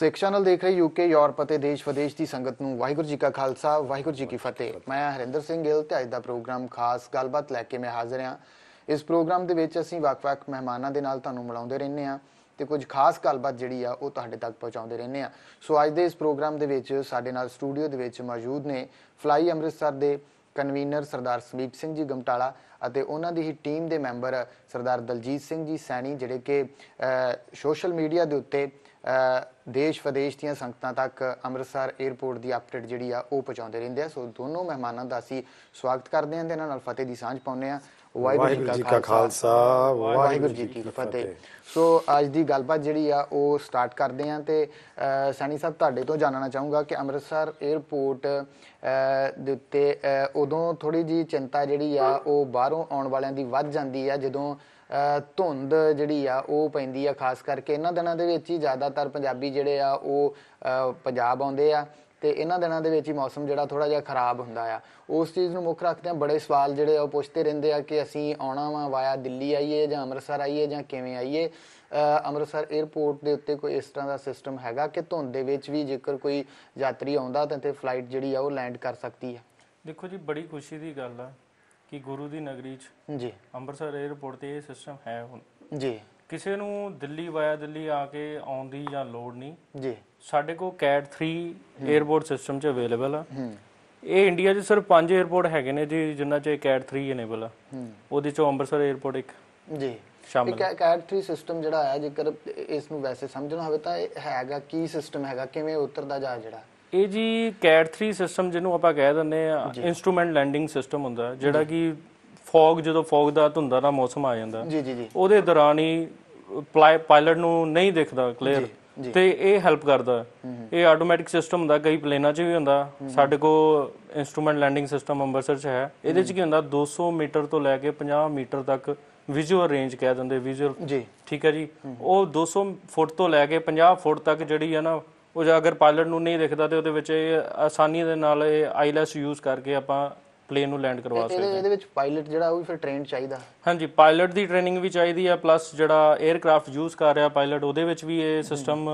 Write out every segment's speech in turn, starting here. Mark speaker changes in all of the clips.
Speaker 1: ਸਿੱਖ channel ਦੇਖ ਰਹੇ UK Europe ਅਤੇ ਦੇਸ਼ ਵਿਦੇਸ਼ ਦੀ ਸੰਗਤ ਨੂੰ ਵਾਹਿਗੁਰੂ ਜੀ ਕਾ ਖਾਲਸਾ ਵਾਹਿਗੁਰੂ ਜੀ ਕੀ ਫਤਿਹ। ਮੈਂ ਹਰਿੰਦਰ ਸਿੰਘ ਗਿੱਲ ਤੇ ਅੱਜ ਦਾ ਪ੍ਰੋਗਰਾਮ ਖਾਸ ਗੱਲਬਾਤ ਲੈ ਕੇ ਮੈਂ ਹਾਜ਼ਰ ਹਾਂ। ਇਸ ਪ੍ਰੋਗਰਾਮ ਦੇ ਵਿੱਚ ਅਸੀਂ ਵੱਖ-ਵੱਖ ਮਹਿਮਾਨਾਂ ਦੇ ਨਾਲ ਤੁਹਾਨੂੰ ਮਿਲਾਉਂਦੇ ਰਹਿੰਦੇ ਹਾਂ ਤੇ ਕੁਝ ਖਾਸ ਗੱਲਬਾਤ ਜਿਹੜੀ ਆ ਉਹ ਤੁਹਾਡੇ ਤੱਕ ਪਹੁੰਚਾਉਂਦੇ ਰਹਿੰਦੇ ਹਾਂ। ਸੋ ਅੱਜ ਦੇ ਇਸ ਪ੍ਰੋਗਰਾਮ ਦੇ ਵਿੱਚ ਸਾਡੇ ਨਾਲ ਸਟੂਡੀਓ ਦੇ ਵਿੱਚ ਮੌਜੂਦ ਨੇ ਫਲਾਈ ਅੰਮ੍ਰਿਤਸਰ ਦੇ ਕਨਵੀਨਰ ਸਰਦਾਰ ਸਮੀਪ ਸਿੰਘ ਜੀ ਗਮਟਾਲਾ ਅਤੇ ਉਹਨਾਂ ਦੀ ਹੀ ਟੀਮ ਦੇ ਮੈਂਬਰ ਸਰਦਾਰ ਦਲਜੀਤ ਸਿੰਘ ਜੀ ਸੈਣੀ, ਜਿਹੜੇ ਕਿ ਸੋਸ਼ਲ ਮੀਡੀਆ ਦੇ ਉੱਤੇ ਦੇਸ਼ ਵਿਦੇਸ਼ ਦੀਆਂ ਸੰਗਤਾਂ ਤੱਕ ਅੰਮ੍ਰਿਤਸਰ 에ਅਰਪੋਰਟ ਦੀ ਅਪਡੇਟ ਜਿਹੜੀ ਆ ਉਹ ਪਹੁੰਚਾਉਂਦੇ ਰਹਿੰਦੇ ਆ। ਸੋ ਦੋਨੋਂ ਮਹਿਮਾਨਾਂ ਦਾ ਅਸੀਂ ਸਵਾਗਤ ਕਰਦੇ ਹਾਂ ਤੇ ਇਹਨਾਂ ਨਾਲ ਫਤਿਹ ਦੀ ਸਾਂਝ ਪਾਉਂਦੇ ਹਾਂ। ਵਾਹਿਗੁਰੂ ਜੀ ਕਾ ਖਾਲਸਾ ਵਾਹਿਗੁਰੂ ਜੀ ਕੀ ਫਤਿਹ। ਸੋ ਅੱਜ ਦੀ ਗੱਲਬਾਤ ਜਿਹੜੀ ਆ ਉਹ ਸਟਾਰਟ ਕਰਦੇ ਹਾਂ ਤੇ ਸੈਣੀ ਸਾਹਿਬ, ਤੁਹਾਡੇ ਤੋਂ ਜਾਣਨਾ ਚਾਹੂੰਗਾ ਕਿ ਅੰਮ੍ਰਿਤਸਰ 에ਅਰਪੋਰਟ ਦੇ ਉੱਤੇ ਉਦੋਂ ਥੋੜੀ ਜਿਹੀ ਚਿੰਤਾ ਜਿਹੜੀ ਆ ਉਹ ਬਾਹਰੋਂ ਆਉਣ ਵਾਲਿਆਂ ਦੀ ਵੱਧ ਜਾਂਦੀ ਆ ਜਦੋਂ ਧੁੰਦ ਜਿਹੜੀ ਆ ਉਹ ਪੈਂਦੀ ਆ। ਖਾਸ ਕਰਕੇ ਇਹਨਾਂ ਦਿਨਾਂ ਦੇ ਵਿੱਚ ਹੀ ਜ਼ਿਆਦਾਤਰ ਪੰਜਾਬੀ ਜਿਹੜੇ ਆ ਉਹ ਪੰਜਾਬ ਆਉਂਦੇ ਆ ਤੇ ਇਹਨਾਂ ਦਿਨਾਂ ਦੇ ਵਿੱਚ ਹੀ ਮੌਸਮ ਜਿਹੜਾ ਥੋੜਾ ਜਿਹਾ ਖਰਾਬ ਹੁੰਦਾ ਆ। ਉਸ ਚੀਜ਼ ਨੂੰ ਮੁੱਖ ਰੱਖਦੇ ਆ ਬੜੇ ਸਵਾਲ ਜਿਹੜੇ ਉਹ ਪੁੱਛਦੇ ਰਹਿੰਦੇ ਆ ਕਿ ਅਸੀਂ ਆਉਣਾ ਵਾ ਵਾਇਆ ਦਿੱਲੀ ਆਈਏ ਜਾਂ ਅੰਮ੍ਰਿਤਸਰ ਆਈਏ ਜਾਂ ਕਿਵੇਂ ਆਈਏ। ਅੰਮ੍ਰਿਤਸਰ 에ਅਰਪੋਰਟ ਦੇ ਉੱਤੇ ਕੋਈ ਇਸ ਤਰ੍ਹਾਂ ਦਾ ਸਿਸਟਮ ਹੈਗਾ ਕਿ ਧੁੰਦ ਦੇ ਵਿੱਚ ਵੀ ਜੇਕਰ ਕੋਈ ਯਾਤਰੀ ਆਉਂਦਾ ਤਾਂ ਫਲਾਈਟ ਜਿਹੜੀ ਆ ਉਹ ਲੈਂਡ ਕਰ ਸਕਦੀ ਆ?
Speaker 2: ਦੇਖੋ ਜੀ, ਬੜੀ ਖੁਸ਼ੀ ਦੀ ਗੱਲ ਆ ਕਿ ਗੁਰੂ ਦੀ ਨਗਰੀ 'ਚ ਜੀ ਅੰਮ੍ਰਿਤਸਰ 에ਅਰਪੋਰਟ ਤੇ ਇਹ ਸਿਸਟਮ ਹੈ ਹੁਣ ਜੀ। ਕਿਸੇ ਨੂੰ ਦਿੱਲੀ ਵਾਇਆ ਦਿੱਲੀ ਆ ਕੇ ਆਉਣ ਦੀ ਜਾਂ ਲੋੜ ਨਹੀਂ ਜੀ। ਸਾਡੇ ਕੋਲ CAT 3 에ਅਰਪੋਰਟ ਸਿਸਟਮ 'ਚ ਅਵੇਲੇਬਲ ਆ। ਇਹ ਇੰਡੀਆ 'ਚ ਸਿਰਫ 5 에ਅਰਪੋਰਟ ਹੈਗੇ ਨੇ ਜੀ ਜਿਨ੍ਹਾਂ 'ਚ CAT 3 ਇਨੇਬਲ ਆ। ਉਹਦੇ 'ਚੋਂ ਅੰਮ੍ਰਿਤਸਰ 에ਅਰਪੋਰਟ ਇੱਕ ਜੀ ਸ਼ਾਮਿਲ। CAT 3 ਸਿਸਟਮ ਜਿਹੜਾ ਆ, ਜੇਕਰ ਇਸ ਨੂੰ ਵੈਸੇ ਸਮਝਣਾ ਹੋਵੇ ਤਾਂ ਇਹ ਹੈਗਾ ਕੀ ਸਿਸਟਮ ਹੈਗਾ, ਕਿਵੇਂ ਉਤਰਦਾ ਜਾ ਜਿਹੜਾ ਇਹ ਜੀ CAT 3 ਸਿਸਟਮ ਜਿਹਨੂੰ ਆਪਾਂ ਕਹਿ ਦਿੰਦੇ ਆ ਇਨਸਟਰੂਮੈਂਟ ਲੈਂਡਿੰਗ ਸਿਸਟਮ ਹੁੰਦਾ, ਜਿਹੜਾ ਕਿ ਜਦੋਂ ਫੌਗ ਦਾ ਧੁੰਦਾਂ ਦਾ ਮੌਸਮ ਆ ਜਾਂਦਾ ਜੀ ਜੀ ਜੀ ਉਹਦੇ ਦੌਰਾਨ ਹੀ ਪਾਇਲਟ ਨੂੰ ਨਹੀਂ ਦਿਖਦਾ ਕਲੀਅਰ ਤੇ ਇਹ ਹੈਲਪ ਕਰਦਾ। ਇਹ ਆਟੋਮੈਟਿਕ ਸਿਸਟਮ ਹੁੰਦਾ, ਕਈ ਪਲੇਨਾਂ 'ਚ ਵੀ ਹੁੰਦਾ। ਸਾਡੇ ਕੋਲ ਇਨਸਟਰੂਮੈਂਟ ਲੈਂਡਿੰਗ ਸਿਸਟਮ ਅੰਮ੍ਰਿਤਸਰ 'ਚ ਹੈ। ਇਹਦੇ 'ਚ ਕੀ ਹੁੰਦਾ, 200 ਮੀਟਰ ਤੋਂ ਲੈ ਕੇ 50 ਮੀਟਰ ਤੱਕ ਵਿਜ਼ੂਅਲ ਰੇਂਜ ਕਹਿ ਦਿੰਦੇ, ਵਿਜ਼ੂਅਲ ਜੀ ਠੀਕ ਹੈ ਜੀ। ਉਹ 200 ਫੁੱਟ ਤੋਂ ਲੈ ਕੇ 50 ਫੁੱਟ ਤੱਕ ਜਿਹੜੀ ਹੈ ਨਾ, ਉਹ ਅਗਰ ਪਾਇਲਟ ਨੂੰ ਨਹੀਂ ਦਿਖਦਾ ਤੇ ਉਹਦੇ ਵਿੱਚ ਆਸਾਨੀ ਦੇ ਨਾਲ ਇਹ ਆਈਲੈਸ ਯੂਜ਼ ਕਰਕੇ ਆਪਾਂ ਪਲੇਨ ਨੂੰ ਲੈਂਡ ਕਰਵਾ ਸਕਦੇ ਹਾਂ।
Speaker 1: ਇਹਦੇ ਵਿੱਚ ਪਾਇਲਟ ਜਿਹੜਾ ਉਹ ਵੀ ਫਿਰ ਟ੍ਰੇਨਡ ਚਾਹੀਦਾ?
Speaker 2: ਹਾਂਜੀ, ਪਾਇਲਟ ਦੀ ਟ੍ਰੇਨਿੰਗ ਵੀ ਚਾਹੀਦੀ ਆ, ਪਲੱਸ ਜਿਹੜਾ 에ਅਰਕ੍ਰਾਫਟ ਯੂਜ਼ ਕਰ ਰਿਹਾ ਪਾਇਲਟ ਉਹਦੇ ਵਿੱਚ ਵੀ ਇਹ ਸਿਸਟਮ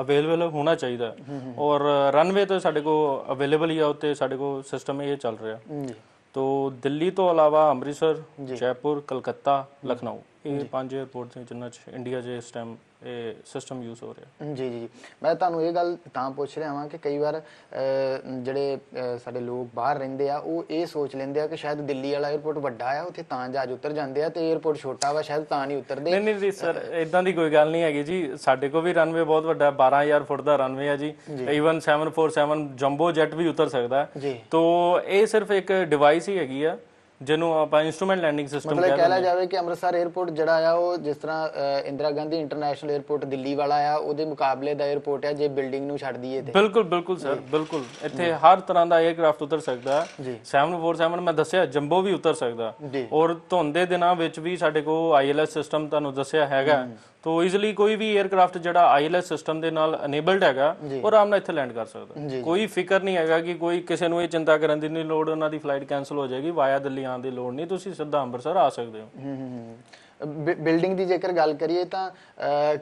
Speaker 2: ਅਵੇਲੇਬਲ ਹੋਣਾ ਚਾਹੀਦਾ। ਔਰ ਰਨਵੇ ਤੇ ਸਾਡੇ ਕੋਲ ਅਵੇਲੇਬਲ ਹੀ ਆ, ਉੱਤੇ ਸਾਡੇ ਕੋਲ ਸਿਸਟਮ ਇਹ ਚੱਲ ਰਿਹਾ। ਤੋ ਦਿੱਲੀ ਤੋਂ ਇਲਾਵਾ ਅੰਮ੍ਰਿਤਸਰ, ਜੈਪੁਰ, ਕਲਕੱਤਾ, ਲਖਨਊ, ਇਹ 5 에ਅਰਪੋਰਟਸ ਨੇ ਜਿਨ੍ਹਾਂ 'ਚ ਇੰਡੀਆ 'ਚ ਇਸ ਟਾਈਮ ਇਹ ਸਿਸਟਮ ਯੂਜ਼ ਹੋ ਰਿਹਾ।
Speaker 1: ਜੀ ਜੀ, ਮੈਂ ਤੁਹਾਨੂੰ ਇਹ ਗੱਲ ਤਾਂ ਪੁੱਛ ਰਿਹਾ ਹਾਂ ਕਿ ਕਈ ਵਾਰ ਜਿਹੜੇ ਸਾਡੇ ਲੋਕ ਬਾਹਰ ਰਹਿੰਦੇ ਆ ਉਹ ਇਹ ਸੋਚ ਲੈਂਦੇ ਆ ਕਿ ਸ਼ਾਇਦ ਦਿੱਲੀ ਵਾਲਾ 에ਅਰਪੋਰਟ ਵੱਡਾ ਆ, ਉੱਥੇ ਤਾਂ ਜਹਾਜ਼ ਉਤਰ ਜਾਂਦੇ ਆ, ਤੇ 에ਅਰਪੋਰਟ ਛੋਟਾ ਵਾ ਸ਼ਾਇਦ ਤਾਂ ਨਹੀਂ ਉਤਰਦੇ।
Speaker 2: ਨਹੀਂ ਨਹੀਂ ਸਰ, ਇਦਾਂ ਦੀ ਕੋਈ ਗੱਲ ਨਹੀਂ ਹੈਗੀ ਜੀ। ਸਾਡੇ ਕੋਲ ਵੀ ਰਨਵੇ ਬਹੁਤ ਵੱਡਾ 12000 ਫੁੱਟ ਦਾ ਰਨਵੇ ਆ ਜੀ। ਈਵਨ 747 ਜੰਬੋ ਜੈਟ ਵੀ ਉਤਰ ਸਕਦਾ ਹੈ। ਤੋ ਇਹ ਸਿਰਫ ਇੱਕ ਡਿਵਾਈਸ ਹੀ ਹੈਗੀ ਆ ਜਿਹਨੂੰ ਆਪਾਂ ਇਨਸਟਰੂਮੈਂਟ ਲੈਂਡਿੰਗ ਸਿਸਟਮ ਕਹਿੰਦੇ ਹਾਂ।
Speaker 1: ਮਤਲਬ ਕਹਿ ਲਿਆ ਜਾਵੇ ਕਿ ਅੰਮ੍ਰਿਤਸਰ 에ਅਰਪੋਰਟ ਜਿਹੜਾ ਆ ਉਹ ਜਿਸ ਤਰ੍ਹਾਂ ਇੰਦਰਾ ਗਾਂਧੀ ਇੰਟਰਨੈਸ਼ਨਲ 에ਅਰਪੋਰਟ ਦਿੱਲੀ ਵਾਲਾ ਆ, ਉਹਦੇ ਮੁਕਾਬਲੇ ਦਾ 에ਅਰਪੋਰਟ ਆ ਜੇ ਬਿਲਡਿੰਗ ਨੂੰ ਛੱਡ ਦਈਏ ਤੇ।
Speaker 2: ਬਿਲਕੁਲ ਬਿਲਕੁਲ ਸਰ, ਬਿਲਕੁਲ। ਇੱਥੇ ਹਰ ਤਰ੍ਹਾਂ ਦਾ 에ਅਰਕ੍ਰਾਫਟ ਉਤਰ ਸਕਦਾ। 747 ਮੈਂ ਦੱਸਿਆ ਜੰਬੋ ਵੀ ਉਤਰ ਸਕਦਾ। ਔਰ ਧੁੰਦ ਦੇ ਦਿਨਾਂ ਵਿੱਚ ਵੀ ਸਾਡੇ ਕੋਲ ILS ਸਿਸਟਮ ਤੁਹਾਨੂੰ ਦੱਸਿਆ ਹੈਗਾ। ਤੋ ਈਜ਼ੀਲੀ ਕੋਈ ਵੀ 에ਅਰਕ੍ਰਾਫਟ ਜਿਹੜਾ ILS ਸਿਸਟਮ ਦੇ ਨਾਲ ਅਨੇਬਲਡ ਹੈਗਾ ਉਹ ਆਰਾਮ ਨਾਲ ਇੱਥੇ ਲੈਂਡ ਕਰ ਸਕਦਾ। ਕੋਈ ਫਿਕਰ ਨਹੀਂ ਹੈਗਾ ਕਿ ਕੋਈ ਕਿਸੇ ਨੂੰ ਇਹ ਚਿੰਤਾ ਕਰਨ ਦੀ ਨਹੀਂ ਲੋੜ ਉਹਨਾਂ ਦੀ ਫਲਾਈਟ ਕੈਂਸਲ ਹੋ ਜਾਏਗੀ, ਵਾਇਆ ਦਿੱਲੀ ਆਉਣ ਦੀ ਲੋੜ ਨਹੀਂ, ਤੁਸੀਂ ਸਿੱਧਾ ਅੰਮ੍ਰਿਤਸਰ ਆ ਸਕਦੇ ਹੋ।
Speaker 1: ਬਿਲਡਿੰਗ ਦੀ ਜੇਕਰ ਗੱਲ ਕਰੀਏ ਤਾਂ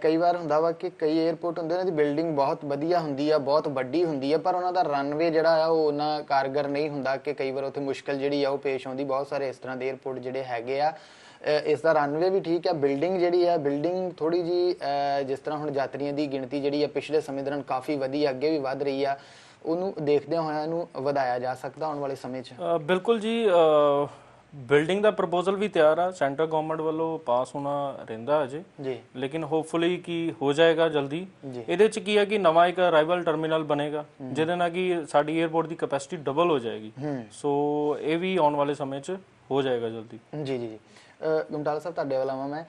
Speaker 1: ਕਈ ਵਾਰ ਹੁੰਦਾ ਵਾ ਕਿ ਕਈ 에ਅਰਪੋਰਟ ਹੁੰਦੇ ਉਹਨਾਂ ਦੀ ਬਿਲਡਿੰਗ ਬਹੁਤ ਵਧੀਆ ਹੁੰਦੀ ਆ, ਬਹੁਤ ਵੱਡੀ ਹੁੰਦੀ ਆ, ਪਰ ਉਹਨਾਂ ਦਾ ਰਨਵੇ ਜਿਹੜਾ ਆ ਉਹ ਉਹਨਾਂ ਕਾਰਗਰ ਨਹੀਂ ਹੁੰਦਾ ਕਿ ਕਈ ਵਾਰ ਉੱਥੇ ਮੁਸ਼ਕਲ ਜਿਹੜੀ ਆ ਉਹ ਪੇਸ਼ ਆਉਂਦੀ। ਬਹੁਤ ਸਾਰੇ ਇਸ ਤਰ੍ਹਾਂ ਦੇ 에ਅਰਪੋਰਟ ਜਿਹੜੇ ਹੈਗੇ ਆ। ਇਸ ਦਾ ਰਨਵੇ ਵੀ ਠੀਕ ਹੈ, ਬਿਲਡਿੰਗ ਜਿਹੜੀ ਆ ਬਿਲਡਿੰਗ ਥੋੜੀ ਜੀ ਜਿਸ ਤਰ੍ਹਾਂ ਹੁਣ ਯਾਤਰੀਆਂ ਦੀ ਗਿਣਤੀ ਜਿਹੜੀ ਆ ਪਿਛਲੇ ਸਮੇਂ ਦੌਰਾਨ ਕਾਫੀ ਵਧੀ, ਅੱਗੇ ਵੀ ਵੱਧ ਰਹੀ ਆ, ਉਹਨੂੰ ਦੇਖਦਿਆਂ ਹੋਇਆਂ ਇਹਨੂੰ ਵਧਾਇਆ ਜਾ ਸਕਦਾ ਆਉਣ ਵਾਲੇ ਸਮੇਂ 'ਚ?
Speaker 2: ਬਿਲਕੁਲ ਜੀ, ਬਿਲਡਿੰਗ ਦਾ ਪ੍ਰਪੋਜ਼ਲ ਵੀ ਤਿਆਰ ਆ, ਸੈਂਟਰ ਗਵਰਨਮੈਂਟ ਵੱਲੋਂ ਪਾਸ ਹੋਣਾ ਰਹਿੰਦਾ ਅਜੇ ਜੀ, ਲੇਕਿਨ ਹੋਪਫੁਲੀ ਕੀ ਹੋ ਜਾਏਗਾ ਜਲਦੀ। ਇਹਦੇ 'ਚ ਕੀ ਹੈ ਕਿ ਨਵਾਂ ਇੱਕ ਅਰਾਈਵਲ ਟਰਮੀਨਲ ਬਣੇਗਾ ਜਿਹਦੇ ਨਾਲ ਕਿ ਸਾਡੀ 에ਅਰਪੋਰਟ ਦੀ ਕੈਪੈਸਿਟੀ ਡਬਲ ਹੋ ਜਾਏਗੀ। ਸੋ ਇਹ ਵੀ ਆਉਣ ਵਾਲੇ ਸਮੇਂ 'ਚ ਹੋ ਜਾਏਗਾ ਜਲਦੀ।
Speaker 1: ਜੀ ਜੀ ਜੀ। ਗਮਟਾਲਾ ਸਾਹਿਬ, ਤੁਹਾਡੇ ਵੱਲ ਆਵਾਂ ਮੈਂ।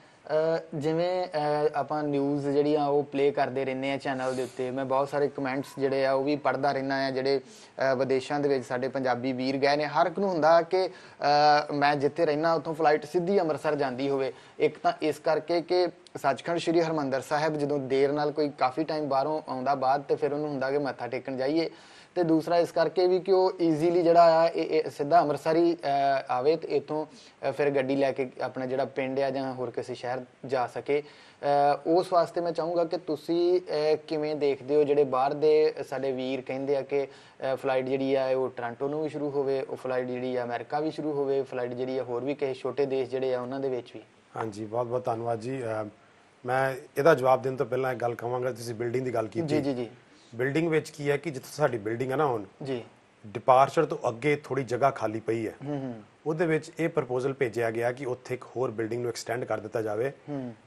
Speaker 1: ਜਿਵੇਂ ਆਪਾਂ ਨਿਊਜ਼ ਜਿਹੜੀਆਂ ਉਹ ਪਲੇ ਕਰਦੇ ਰਹਿੰਦੇ ਆ ਚੈਨਲ ਦੇ ਉੱਤੇ, ਮੈਂ ਬਹੁਤ ਸਾਰੇ ਕਮੈਂਟਸ ਜਿਹੜੇ ਆ ਉਹ ਵੀ ਪੜ੍ਹਦਾ ਰਹਿੰਦਾ ਆ। ਜਿਹੜੇ ਵਿਦੇਸ਼ਾਂ ਦੇ ਵਿੱਚ ਸਾਡੇ ਪੰਜਾਬੀ ਵੀਰ ਗਏ ਨੇ, ਹਰ ਇੱਕ ਨੂੰ ਹੁੰਦਾ ਕਿ ਮੈਂ ਜਿੱਥੇ ਰਹਿਣਾ ਉੱਥੋਂ ਫਲਾਈਟ ਸਿੱਧੀ ਅੰਮ੍ਰਿਤਸਰ ਜਾਂਦੀ ਹੋਵੇ। ਇੱਕ ਤਾਂ ਇਸ ਕਰਕੇ ਕਿ ਸੱਚਖੰਡ ਸ਼੍ਰੀ ਹਰਿਮੰਦਰ ਸਾਹਿਬ ਜਦੋਂ ਦੇਰ ਨਾਲ ਕੋਈ ਕਾਫੀ ਟਾਈਮ ਬਾਹਰੋਂ ਆਉਂਦਾ ਬਾਅਦ ਤੇ ਫਿਰ ਉਹਨੂੰ ਹੁੰਦਾ ਕਿ ਮੱਥਾ ਟੇਕਣ ਜਾਈਏ, ਤੇ ਦੂਸਰਾ ਇਸ ਕਰਕੇ ਵੀ ਕਿ ਉਹ ਈਜ਼ੀਲੀ ਜਿਹੜਾ ਆ ਇਹ ਸਿੱਧਾ ਅੰਮ੍ਰਿਤਸਰ ਹੀ ਆਵੇ ਤੇ ਇੱਥੋਂ ਫਿਰ ਗੱਡੀ ਲੈ ਕੇ ਆਪਣਾ ਜਿਹੜਾ ਪਿੰਡ ਆ ਜਾਂ ਹੋਰ ਕਿਸੇ ਸ਼ਹਿਰ ਜਾ ਸਕੇ। ਉਸ ਵਾਸਤੇ ਮੈਂ ਚਾਹੂੰਗਾ ਕਿ ਤੁਸੀਂ ਕਿਵੇਂ ਦੇਖਦੇ ਹੋ ਜਿਹੜੇ ਬਾਹਰ ਦੇ ਸਾਡੇ ਵੀਰ ਕਹਿੰਦੇ ਆ ਕਿ ਫਲਾਈਟ ਜਿਹੜੀ ਆ ਉਹ ਟੋਰਾਂਟੋ ਨੂੰ ਵੀ ਸ਼ੁਰੂ ਹੋਵੇ, ਉਹ ਫਲਾਈਟ ਜਿਹੜੀ ਆ ਅਮਰੀਕਾ ਵੀ ਸ਼ੁਰੂ ਹੋਵੇ, ਫਲਾਈਟ ਜਿਹੜੀ ਆ ਹੋਰ ਵੀ ਕਿਸੇ ਛੋਟੇ ਦੇਸ਼ ਜਿਹੜੇ ਆ ਉਹਨਾਂ ਦੇ ਵਿੱਚ ਵੀ।
Speaker 3: ਹਾਂਜੀ, ਬਹੁਤ ਬਹੁਤ ਧੰਨਵਾਦ ਜੀ। ਮੈਂ ਇਹਦਾ ਜਵਾਬ ਦੇਣ ਤੋਂ ਪਹਿਲਾਂ ਇੱਕ ਗੱਲ ਕਹਾਂਗਾ, ਤੁਸੀਂ ਬਿਲਡਿੰਗ ਦੀ ਗੱਲ ਕੀਤੀ।
Speaker 1: ਜੀ ਜੀ।
Speaker 3: ਬਿਲਡਿੰਗ ਵਿੱਚ ਕੀ ਹੈ ਕਿ ਜਿੱਥੇ ਸਾਡੀ ਬਿਲਡਿੰਗ ਹੈ ਨਾ ਹੁਣ
Speaker 1: ਜੀ,
Speaker 3: ਡਿਪਾਰਚਰ ਤੋਂ ਅੱਗੇ ਥੋੜੀ ਜਗ੍ਹਾ ਖਾਲੀ ਪਈ ਹੈ, ਉਹਦੇ ਵਿੱਚ ਇਹ ਪ੍ਰਪੋਜ਼ਲ ਭੇਜਿਆ ਗਿਆ ਕਿ ਉੱਥੇ ਇੱਕ ਹੋਰ ਬਿਲਡਿੰਗ ਨੂੰ ਐਕਸਟੈਂਡ ਕਰ ਦਿੱਤਾ ਜਾਵੇ,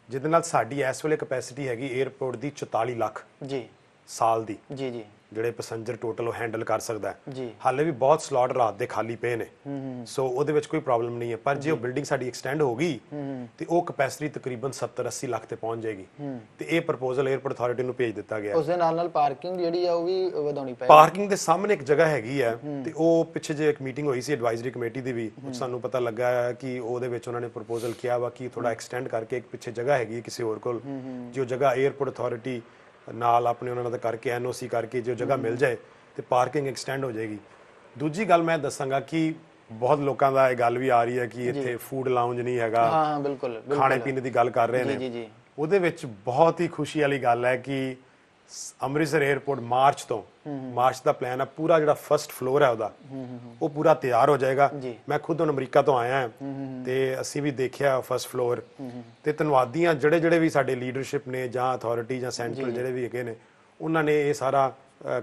Speaker 3: ਜਿਹਦੇ ਨਾਲ ਸਾਡੀ ਇਸ ਵੇਲੇ ਕੈਪੈਸਿਟੀ ਹੈਗੀ 에ਅਰਪੋਰਟ ਦੀ 44 ਲੱਖ
Speaker 1: ਜੀ
Speaker 3: ਸਾਲ ਦੀ,
Speaker 1: ਜੀ ਜੀ,
Speaker 3: ਜਿਹੜੇ ਪੈਸੇਂਜਰ ਟੋਟਲ ਉਹ ਹੈਂਡਲ ਕਰ ਸਕਦਾ ਹੈ।
Speaker 1: ਜੀ,
Speaker 3: ਹਾਲੇ ਵੀ ਬਹੁਤ ਸਲੋਟ ਰਾਤ ਦੇ ਖਾਲੀ ਪਏ ਨੇ, ਸੋ ਉਹਦੇ ਵਿੱਚ ਕੋਈ ਪ੍ਰੋਬਲਮ ਨਹੀਂ ਹੈ। ਪਰ ਜੇ ਉਹ ਬਿਲਡਿੰਗ ਸਾਡੀ ਐਕਸਟੈਂਡ ਹੋ ਗਈ ਤੇ ਉਹ ਕੈਪੈਸਿਟੀ ਤਕਰੀਬਨ 70-80 ਲੱਖ ਤੇ ਪਹੁੰਚ ਜਾਏਗੀ, ਤੇ ਇਹ ਪ੍ਰਪੋਜ਼ਲ 에ਅਰਪੋਰਟ ਅਥਾਰਟੀ ਨੂੰ ਭੇਜ ਦਿੱਤਾ ਗਿਆ।
Speaker 1: ਉਸ ਦੇ ਨਾਲ ਪਾਰਕਿੰਗ ਜਿਹੜੀ ਆ ਉਹ ਵੀ ਵਧਾਉਣੀ ਪਏਗੀ।
Speaker 3: ਪਾਰਕਿੰਗ ਦੇ ਸਾਹਮਣੇ ਇੱਕ ਜਗ੍ਹਾ ਹੈਗੀ ਹੈ, ਤੇ ਉਹ ਪਿੱਛੇ ਜੇ ਇੱਕ ਮੀਟਿੰਗ ਹੋਈ ਸੀ ਐਡਵਾਈਜ਼ਰੀ ਕਮੇਟੀ ਦੀ ਵੀ, ਸਾਨੂੰ ਪਤਾ ਲੱਗਾ ਹੈ ਕਿ ਉਹਦੇ ਵਿੱਚ ਉਹਨਾਂ ਨੇ ਪ੍ਰਪੋਜ਼ਲ ਕਿਹਾ ਵਾ ਕਿ ਥੋੜਾ ਐਕਸਟੈਂਡ ਕਰਕੇ ਇੱਕ ਪਿੱਛੇ ਜਗ੍ਹਾ ਹੈਗੀ ਹੈ ਕਿਸੇ ਹੋਰ ਕੋਲ, ਜੋ ਜਗ੍ਹਾ 에ਅਰਪੋਰਟ ਅਥਾਰਟੀ ਨਾਲ ਆਪਣੇ ਉਹਨਾਂ ਦਾ ਕਰਕੇ ਐਨਓਸੀ ਕਰਕੇ ਜੋ ਜਗ੍ਹਾ ਮਿਲ ਜਾਏ ਤੇ ਪਾਰਕਿੰਗ ਐਕਸਟੈਂਡ ਹੋ ਜਾਏਗੀ। ਦੂਜੀ ਗੱਲ ਮੈਂ ਦੱਸਾਂਗਾ ਕਿ ਬਹੁਤ ਲੋਕਾਂ ਦਾ ਇਹ ਗੱਲ ਵੀ ਆ ਰਹੀ ਹੈ ਕਿ ਇੱਥੇ ਫੂਡ ਲਾਉਂਜ ਨਹੀਂ ਹੈਗਾ।
Speaker 1: ਹਾਂ ਬਿਲਕੁਲ,
Speaker 3: ਖਾਣੇ ਪੀਣੇ ਦੀ ਗੱਲ ਕਰ ਰਹੇ ਨੇ।
Speaker 1: ਜੀ ਜੀ।
Speaker 3: ਉਹਦੇ ਵਿੱਚ ਬਹੁਤ ਹੀ ਖੁਸ਼ੀ ਵਾਲੀ ਗੱਲ ਹੈ ਕਿ ਅੰਮ੍ਰਿਤਸਰ 에ਅਰਪੋਰਟ ਮਾਰਚ ਦਾ ਪਲਾਨ ਹੈ, ਪੂਰਾ ਜਿਹੜਾ ਫਰਸਟ ਫਲੋਰ ਹੈ ਉਹਦਾ ਉਹ ਪੂਰਾ ਤਿਆਰ ਹੋ ਜਾਏਗਾ। ਮੈਂ ਖੁਦ ਹੁਣ ਅਮਰੀਕਾ ਤੋਂ ਆਇਆ ਤੇ ਅਸੀਂ ਵੀ ਦੇਖਿਆ ਫਰਸਟ ਫਲੋਰ, ਤੇ ਧੰਨਵਾਦੀ ਹਾਂ ਜਿਹੜੇ ਵੀ ਸਾਡੇ ਲੀਡਰਸ਼ਿਪ ਨੇ ਜਾਂ ਅਥਾਰਟੀ ਜਾਂ ਸੈਂਟਰਲ ਜਿਹੜੇ ਵੀ ਹੈਗੇ ਨੇ, ਉਹਨਾਂ ਨੇ ਇਹ ਸਾਰਾ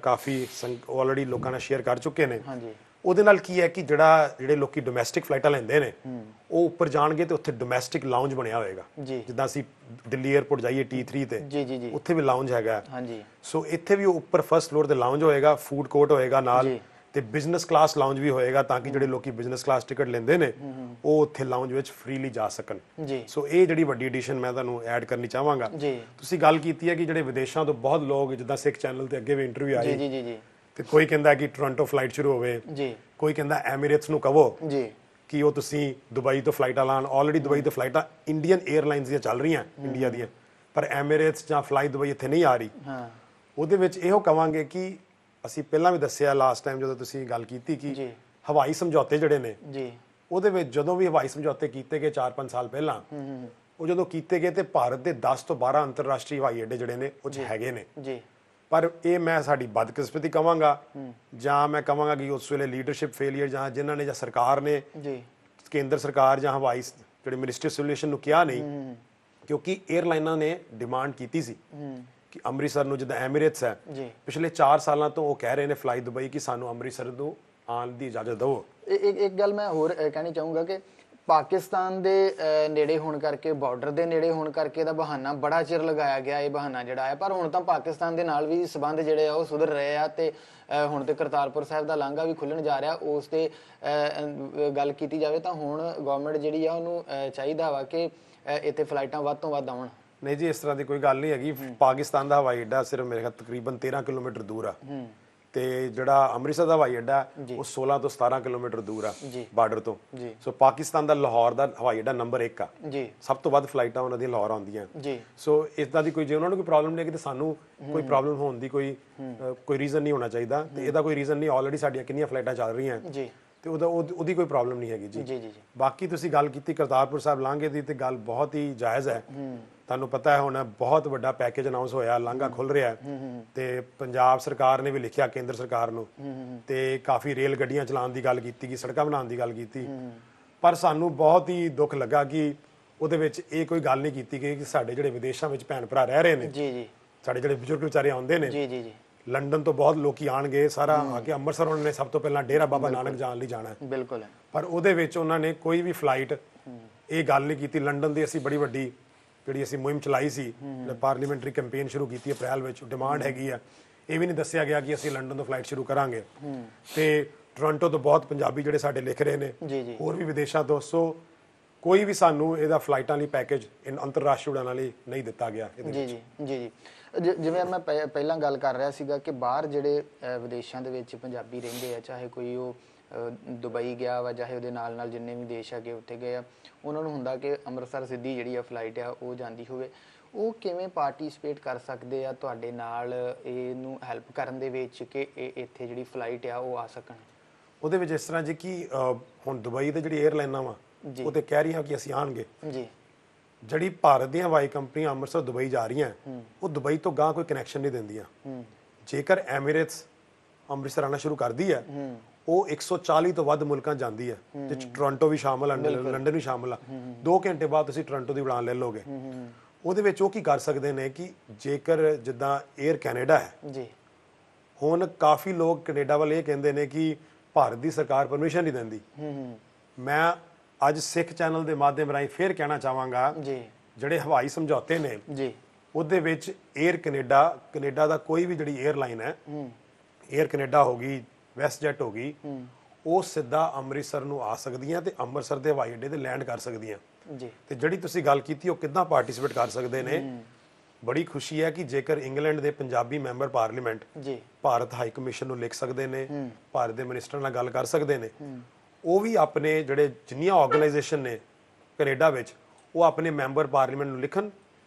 Speaker 3: ਕਾਫੀ ਆਲਰੇਡੀ ਲੋਕਾਂ ਨਾਲ ਸ਼ੇਅਰ ਕਰ ਚੁੱਕੇ ਨੇ। ਉਹਦੇ ਨਾਲ ਕੀ ਹੈ ਕਿ ਜਿਹੜੇ ਲੋਕੀ ਡੋਮੈਸਟਿਕ ਫਲਾਈਟਾਂ ਲੈਂਦੇ ਨੇ ਉਹ ਉੱਪਰ ਜਾਣਗੇ ਤੇ ਉੱਥੇ ਡੋਮੈਸਟਿਕ ਲਾਉਂਜ ਬਣਿਆ ਹੋਏਗਾ, ਜਿੱਦਾਂ ਅਸੀਂ ਦਿੱਲੀ 에ਅਰਪੋਰਟ ਜਾਈਏ T3 ਤੇ ਉੱਥੇ ਵੀ ਲਾਉਂਜ ਹੈਗਾ। ਸੋ ਇੱਥੇ ਵੀ ਉੱਪਰ ਫਰਸਟ ਫਲੋਰ ਤੇ ਲਾਉਂਜ ਹੋਏਗਾ, ਫੂਡ ਕੋਰਟ ਹੋਏਗਾ ਨਾਲ, ਤੇ ਬਿਜ਼ਨਸ ਕਲਾਸ ਲਾਉਂਜ ਵੀ ਹੋਏਗਾ ਤਾਂ ਕਿ ਜਿਹੜੇ ਲੋਕੀ ਬਿਜ਼ਨਸ ਕਲਾਸ ਟਿਕਟ ਲੈਂਦੇ ਨੇ ਉਹ ਉੱਥੇ ਲਾਉਂਜ ਵਿੱਚ ਫ੍ਰੀਲੀ ਜਾ ਸਕਣ। ਸੋ ਇਹ ਜਿਹੜੀ ਵੱਡੀ ਐਡੀਸ਼ਨ ਮੈਂ ਤੁਹਾਨੂੰ ਐਡ ਕਰਨੀ ਚਾਹਾਂਗਾ। ਤੁਸੀਂ ਗੱਲ ਕੀਤੀ ਹੈ ਕਿ ਜਿਹੜੇ ਵਿਦੇਸ਼ਾਂ ਤੋਂ ਬਹੁਤ ਲੋਕ, ਜਿੱਦਾਂ ਸਿੱਖ ਚੈਨਲ ਤੇ ਅੱਗੇ ਵੀ ਇੰਟਰਵਿਊ ਆਈ, ਤੇ ਕੋਈ ਕਹਿੰਦਾ ਕਿ ਟੋਰਾਂਟੋ ਫਲਾਈਟ ਸ਼ੁਰੂ ਹੋਵੇ, ਕੋਈ ਕਹਿੰਦਾ ਐਮੀਰੇਟਸ ਨੂੰ ਕਹੋ ਕਿ ਉਹ ਤੁਸੀਂ ਦੁਬਈ ਤੋਂ ਫਲਾਈਟਾਂ ਲਾਣ। ਆਲਰੇਡੀ ਦੁਬਈ ਤੋਂ ਫਲਾਈਟਾਂ ਇੰਡੀਅਨ 에ਅਰਲਾਈਨਸ ਦੀਆਂ ਚੱਲ ਰਹੀਆਂ ਇੰਡੀਆ ਦੀਆਂ, ਪਰ ਐਮੀਰੇਟਸ ਜਾਂ ਫਲਾਈ ਦੁਬਈ ਇੱਥੇ ਨਹੀਂ ਆ ਰਹੀ। ਉਹਦੇ ਵਿੱਚ ਇਹੋ ਕਵਾਂਗੇ ਕਿ ਅਸੀਂ ਪਹਿਲਾਂ ਵੀ ਦੱਸਿਆ ਲਾਸਟ ਟਾਈਮ ਜਦੋਂ ਤੁਸੀਂ ਗੱਲ ਕੀਤੀ ਕਿ ਹਵਾਈ ਸਮਝੌਤੇ ਜਿਹੜੇ ਨੇ, ਉਹਦੇ ਵਿੱਚ ਜਦੋਂ ਵੀ ਹਵਾਈ ਸਮਝੌਤੇ ਕੀਤੇ ਗਏ 4-5 ਸਾਲ ਪਹਿਲਾਂ, ਉਹ ਜਦੋਂ ਕੀਤੇ ਗਏ ਤੇ ਭਾਰਤ ਦੇ 10 ਤੋਂ 12 ਅੰਤਰਰਾਸ਼ਟਰੀ ਹਵਾਈ ਅੱਡੇ ਜਿਹੜੇ ਨੇ ਉਹ 'ਚ ਹੈਗੇ ਨੇ। ਪਰ ਇਹ ਮੈਂ ਸਾਡੀ ਬਦਕਿਸਮਤੀ ਕਵਾਂਗਾ, ਜਾਂ ਮੈਂ ਕਵਾਂਗਾ ਕਿ ਉਸ ਵੇਲੇ ਲੀਡਰਸ਼ਿਪ ਫੇਲੀਅਰ, ਜਾਂ ਜਿਨ੍ਹਾਂ ਨੇ ਜਾਂ ਸਰਕਾਰ ਨੇ, ਕੇਂਦਰ ਸਰਕਾਰ ਜਾਂ ਹਵਾਈ ਜਿਹੜੇ ਮਿਨਿਸਟਰੀ ਸੋਲੂਸ਼ਨ ਨੂੰ ਕਿਹਾ ਨਹੀਂ, ਕਿਉਂਕਿ 에ਅਰਲਾਈਨਾਂ ਨੇ ਡਿਮਾਂਡ ਕੀਤੀ ਸੀ ਕਿ ਅੰਮ੍ਰਿਤਸਰ ਨੂੰ, ਜਿੱਦਾਂ ਐਮੀਰੇਟਸ ਹੈ, ਪਿਛਲੇ 4 ਸਾਲਾਂ ਤੋਂ ਉਹ ਕਹਿ ਰਹੇ ਨੇ ਫਲਾਈ ਦੁਬਈ ਕਿ ਸਾਨੂੰ ਅੰਮ੍ਰਿਤਸਰ ਨੂੰ ਆਉਣ ਦੀ ਇਜਾਜ਼ਤ ਦਿਓ। ਇੱਕ
Speaker 1: ਗੱਲ ਮੈਂ ਹੋਰ ਕਹਿਣੀ ਚਾਹੂੰਗਾ ਕਿ ਪਾਕਿਸਤਾਨ ਦੇ ਨੇੜੇ ਹੋਣ ਕਰਕੇ, ਬਾਰਡਰ ਦੇ ਨੇੜੇ ਹੋਣ ਕਰਕੇ ਦਾ ਬਹਾਨਾ ਬੜਾ ਚਿਰ ਲਗਾਇਆ ਗਿਆ, ਇਹ ਬਹਾਨਾ ਜਿਹੜਾ ਹੈ, ਪਰ ਹੁਣ ਤਾਂ ਪਾਕਿਸਤਾਨ ਦੇ ਨਾਲ ਵੀ ਸਬੰਧ ਜਿਹੜੇ ਆ ਉਹ ਸੁਧਰ ਰਹੇ ਆ, ਤੇ ਹੁਣ ਤੇ ਕਰਤਾਰਪੁਰ ਸਾਹਿਬ ਦਾ ਲਾਂਘਾ ਵੀ ਖੁੱਲਣ ਜਾ ਰਿਹਾ। ਉਸ ਤੇ ਗੱਲ ਕੀਤੀ ਜਾਵੇ ਤਾਂ ਹੁਣ ਗਵਰਨਮੈਂਟ ਜਿਹੜੀ ਆ ਉਹਨੂੰ ਚਾਹੀਦਾ ਵਾ ਕਿ ਇੱਥੇ ਫਲਾਈਟਾਂ ਵੱਧ ਤੋਂ ਵੱਧ ਆਉਣ।
Speaker 3: ਨਹੀਂ ਜੀ, ਇਸ ਤਰ੍ਹਾਂ ਦੀ ਕੋਈ ਗੱਲ ਨਹੀਂ ਹੈਗੀ। ਪਾਕਿਸਤਾਨ ਦਾ ਹਵਾਈ ਅੱਡਾ ਸਿਰਫ ਮੇਰੇ ਖਿਆਲ ਤਕਰੀਬਨ 13 ਕਿਲੋਮੀਟਰ ਦੂਰ ਆ, ਤੇ ਜਿਹੜਾ ਅੰਮ੍ਰਿਤਸਰ ਦਾ ਹਵਾਈ ਅੱਡਾ ਉਹ 16 ਤੋਂ 17 ਕਿਲੋਮੀਟਰ ਦੂਰ ਆ ਬਾਰਡਰ ਤੋਂ। ਸੋ ਪਾਕਿਸਤਾਨ ਦਾ ਲਾਹੌਰ ਦਾ ਹਵਾਈ ਅੱਡਾ ਨੰਬਰ 1 ਆ, ਸਭ ਤੋਂ ਵੱਧ ਫਲਾਈਟਾਂ ਉਹਨਾਂ ਦੀਆਂ ਲਾਹੌਰ ਆਉਂਦੀਆਂ। ਸੋ ਇਦਾਂ ਦੀ ਕੋਈ, ਜੇ ਉਹਨਾਂ ਨੂੰ ਕੋਈ ਪ੍ਰੋਬਲਮ ਨਹੀਂ ਹੈ ਕਿ ਸਾਨੂੰ ਕੋਈ ਪ੍ਰੋਬਲਮ ਹੋਣ ਦੀ ਕੋਈ ਰੀਜ਼ਨ ਨਹੀਂ ਹੋਣਾ ਚਾਹੀਦਾ, ਤੇ ਇਹਦਾ ਕੋਈ ਰੀਜ਼ਨ ਨਹੀਂ। ਆਲਰੇਡੀ ਸਾਡੀਆਂ ਕਿੰਨੀਆਂ ਫਲਾਈਟਾਂ ਚੱਲ ਰਹੀਆਂ ਤੇ ਉਹਦੀ ਕੋਈ ਪ੍ਰੋਬਲਮ ਨਹੀਂ ਹੈਗੀ ਜੀ। ਬਾਕੀ ਤੁਸੀਂ ਗੱਲ ਕੀਤੀ ਕਰਤਾਰਪੁਰ ਸਾਹਿਬ ਲਾਂਘੇ ਦੀ, ਤੇ ਗੱਲ ਬਹੁਤ ਹੀ ਜਾਇਜ਼ ਹੈ। ਤੁਹਾਨੂੰ ਪਤਾ ਹੈ ਹੁਣ ਬਹੁਤ ਵੱਡਾ ਪੈਕੇਜ ਅਨਾਉਂਸ ਹੋਇਆ, ਲਾਂਘਾ ਖੁੱਲ ਰਿਹਾ, ਤੇ ਪੰਜਾਬ ਸਰਕਾਰ ਨੇ ਵੀ ਲਿਖਿਆ ਕੇਂਦਰ ਸਰਕਾਰ ਨੂੰ, ਤੇ ਕਾਫੀ ਰੇਲ ਗੱਡੀਆਂ ਚਲਾਉਣ ਦੀ ਗੱਲ ਕੀਤੀ ਗਈ, ਸੜਕਾਂ ਬਣਾਉਣ ਦੀ ਗੱਲ ਕੀਤੀ। ਪਰ ਸਾਨੂੰ ਬਹੁਤ ਹੀ ਦੁੱਖ ਲੱਗਾ ਕਿ ਉਹਦੇ ਵਿੱਚ ਇਹ ਕੋਈ ਗੱਲ ਨਹੀਂ ਕੀਤੀ ਗਈ ਕਿ ਸਾਡੇ ਜਿਹੜੇ ਵਿਦੇਸ਼ਾਂ ਵਿੱਚ ਭੈਣ ਭਰਾ ਰਹਿ ਰਹੇ ਨੇ, ਸਾਡੇ ਜਿਹੜੇ ਬਜ਼ੁਰਗ ਵਿਚਾਰੇ ਆਉਂਦੇ ਨੇ, ਲੰਡਨ ਤੋਂ ਬਹੁਤ ਲੋਕੀ ਆਣਗੇ, ਸਾਰਾ ਆ ਕੇ ਅੰਮ੍ਰਿਤਸਰ ਉਹਨਾਂ ਨੇ ਸਭ ਤੋਂ ਪਹਿਲਾਂ ਡੇਰਾ ਬਾਬਾ ਨਾਨਕ ਜਾਣ ਲਈ ਜਾਣਾ ਹੈ। ਪਰ ਉਹਦੇ ਵਿੱਚ ਉਹਨਾਂ ਨੇ ਕੋਈ ਵੀ ਫਲਾਈਟ ਇਹ ਗੱਲ ਨਹੀਂ ਕੀਤੀ। ਲੰਡਨ ਦੀ ਅਸੀਂ ਬੜੀ ਵੱਡੀ ਜਿਹੜੀ ਅਸੀਂ ਮੁਹਿੰਮ ਚਲਾਈ ਸੀ, ਪਾਰਲੀਮੈਂਟਰੀ ਕੈਂਪੇਨ ਸ਼ੁਰੂ ਕੀਤੀ ਅਪ੍ਰੈਲ ਵਿੱਚ, ਡਿਮਾਂਡ ਹੈਗੀ ਆ, ਇਹ ਵੀ ਨਹੀਂ ਦੱਸਿਆ ਗਿਆ ਕਿ ਅਸੀਂ ਲੰਡਨ ਤੋਂ ਫਲਾਈਟ ਸ਼ੁਰੂ ਕਰਾਂਗੇ। ਤੇ ਟੋਰਾਂਟੋ ਤੋਂ ਬਹੁਤ ਪੰਜਾਬੀ ਜਿਹੜੇ ਸਾਡੇ ਲਿਖ ਰਹੇ ਨੇ, ਹੋਰ ਵੀ ਵਿਦੇਸ਼ਾਂ ਤੋਂ। ਸੋ ਕੋਈ ਵੀ ਸਾਨੂੰ ਇਹਦਾ ਫਲਾਈਟਾਂ ਲਈ ਪੈਕੇਜ ਅੰਤਰਰਾਸ਼ਟਰੀ ਉਡਾਨਾਂ ਲਈ ਨਹੀਂ ਦਿੱਤਾ ਗਿਆ।
Speaker 1: ਜੀ ਜਿਵੇਂ ਮੈਂ ਪਹਿਲਾਂ ਗੱਲ ਕਰ ਰਿਹਾ ਸੀਗਾ ਕਿ ਬਾਹਰ ਜਿਹੜੇ ਵਿਦੇਸ਼ਾਂ ਦੇ ਵਿੱਚ ਪੰਜਾਬੀ ਰਹਿੰਦੇ ਆ, ਚਾਹੇ ਕੋਈ ਉਹ ਦੁਬਈ ਗਿਆ ਵਾ, ਚਾਹੇ ਉਹਦੇ ਨਾਲ ਨਾਲ ਜਿੰਨੇ ਵੀ ਦੇਸ਼ ਹੈਗੇ ਉੱਥੇ ਗਏ ਆ, ਉਹਨਾਂ ਨੂੰ ਹੁੰਦਾ ਕਿ ਅੰਮ੍ਰਿਤਸਰ ਸਿੱਧੀ ਜਿਹੜੀ ਆ ਫਲਾਈਟ ਆ ਉਹ ਜਾਂਦੀ ਹੋਵੇ। ਉਹ ਕਿਵੇਂ ਪਾਰਟਿਸਿਪੇਟ ਕਰ ਸਕਦੇ ਆ ਤੁਹਾਡੇ ਨਾਲ ਇਹਨੂੰ ਹੈਲਪ ਕਰਨ ਦੇ ਵਿੱਚ ਕਿ ਇੱਥੇ ਜਿਹੜੀ ਫਲਾਈਟ ਆ ਉਹ ਆ ਸਕਣ?
Speaker 3: ਉਹਦੇ ਵਿੱਚ ਇਸ ਤਰ੍ਹਾਂ ਜੀ ਕਿ ਹੁਣ ਦੁਬਈ ਦੇ ਜਿਹੜੀ 에ਅਰਲਾਈਨਾਂ ਵਾ ਉਹ ਤੇ ਕਹਿ ਰਹੀਆਂ ਕਿ ਅਸੀਂ ਆਣਗੇ, ਜਿਹੜੀ ਭਾਰਤ ਦੀਆਂ ਹਵਾਈ ਕੰਪਨੀਆਂ ਅੰਮ੍ਰਿਤਸਰ ਦੁਬਈ ਜਾ ਰਹੀਆਂ ਉਹ ਦੁਬਈ ਤੋਂ ਗਾਂ ਕੋਈ ਕਨੈਕਸ਼ਨ ਨਹੀਂ ਦਿੰਦੀਆਂ। ਜੇਕਰ ਐਮੀਰੇਟਸ ਅੰਮ੍ਰਿਤਸਰ ਆਉਣਾ ਸ਼ੁਰੂ ਕਰਦੀ ਹੈ ਉਹ 140 ਤੋਂ ਵੱਧ ਮੁਲਕਾਂ ਜਾਂਦੀ ਹੈ, ਜਿਸ 'ਚ ਟੋਰਾਂਟੋ ਵੀ ਸ਼ਾਮਲ ਹੈ, ਲੰਡਨ ਵੀ ਸ਼ਾਮਲ ਆ। 2 ਘੰਟੇ ਬਾਅਦ ਤੁਸੀਂ ਟੋਰਾਂਟੋ ਦੀ ਉਡਾਨ ਲੈ ਲਓਗੇ। ਉਹਦੇ ਵਿੱਚ ਉਹ ਕੀ ਕਰ ਸਕਦੇ ਨੇ ਕਿ ਜੇਕਰ ਜਿੱਦਾਂ 에ਅਰ ਕੈਨੇਡਾ ਹੈ ਜੀ, ਹੁਣ ਕਾਫੀ ਲੋਕ ਕੈਨੇਡਾ ਵਾਲੇ ਇਹ ਕਹਿੰਦੇ ਨੇ ਕਿ ਭਾਰਤ ਦੀ ਸਰਕਾਰ ਪਰਮਿਸ਼ਨ ਨਹੀਂ ਦਿੰਦੀ। ਮੈਂ ਅੱਜ ਸਿੱਖ ਚੈਨਲ ਦੇ ਮਾਧਿਅਮ ਰਾਹੀਂ ਫੇਰ ਕਹਿਣਾ ਚਾਹਾਂਗਾ ਜੀ, ਜਿਹੜੇ ਹਵਾਈ ਸਮਝੌਤੇ ਨੇ ਜੀ ਉਹਦੇ ਵਿੱਚ 에ਅਰ ਕੈਨੇਡਾ ਦਾ ਕੋਈ ਵੀ ਜਿਹੜੀ 에ਅਰਲਾਈਨ ਹੈ, 에ਅਰ ਕੈਨੇਡਾ ਹੋ ਗਈ, ਵੈਸਟ ਜੈਟ ਹੋ ਗਈ, ਉਹ ਸਿੱਧਾ ਅੰਮ੍ਰਿਤਸਰ ਨੂੰ ਆ ਸਕਦੀਆਂ ਤੇ ਅੰਮ੍ਰਿਤਸਰ ਦੇ ਹਵਾਈ ਅੱਡੇ ਤੇ ਲੈਂਡ ਕਰ ਸਕਦੀਆਂ ਜੀ। ਤੇ ਜਿਹੜੀ ਤੁਸੀਂ ਗੱਲ ਕੀਤੀ ਉਹ ਕਿੱਦਾਂ ਪਾਰਟਿਸਿਪੇਟ ਕਰ ਸਕਦੇ ਨੇ, ਬੜੀ ਖੁਸ਼ੀ ਹੈ ਕਿ ਜੇਕਰ ਇੰਗਲੈਂਡ ਦੇ ਪੰਜਾਬੀ ਮੈਂਬਰ ਪਾਰਲੀਮੈਂਟ ਜੀ ਭਾਰਤ ਹਾਈ ਕਮਿਸ਼ਨ ਨੂੰ ਲਿਖ ਸਕਦੇ ਨੇ, ਭਾਰਤ ਦੇ ਮਿਨਿਸਟਰ ਨਾਲ ਗੱਲ ਕਰ ਸਕਦੇ ਨੇ, ਉਹ ਵੀ ਆਪਣੇ ਜਿਹੜੇ ਜਿੰਨੀਆਂ ਆਰਗੇਨਾਈਜੇਸ਼ਨ ਨੇ ਕੈਨੇਡਾ ਵਿੱਚ ਉਹ ਆਪਣੇ ਮੈਂਬਰ ਪਾਰਲੀਮੈਂਟ ਨੂੰ ਲਿਖਣ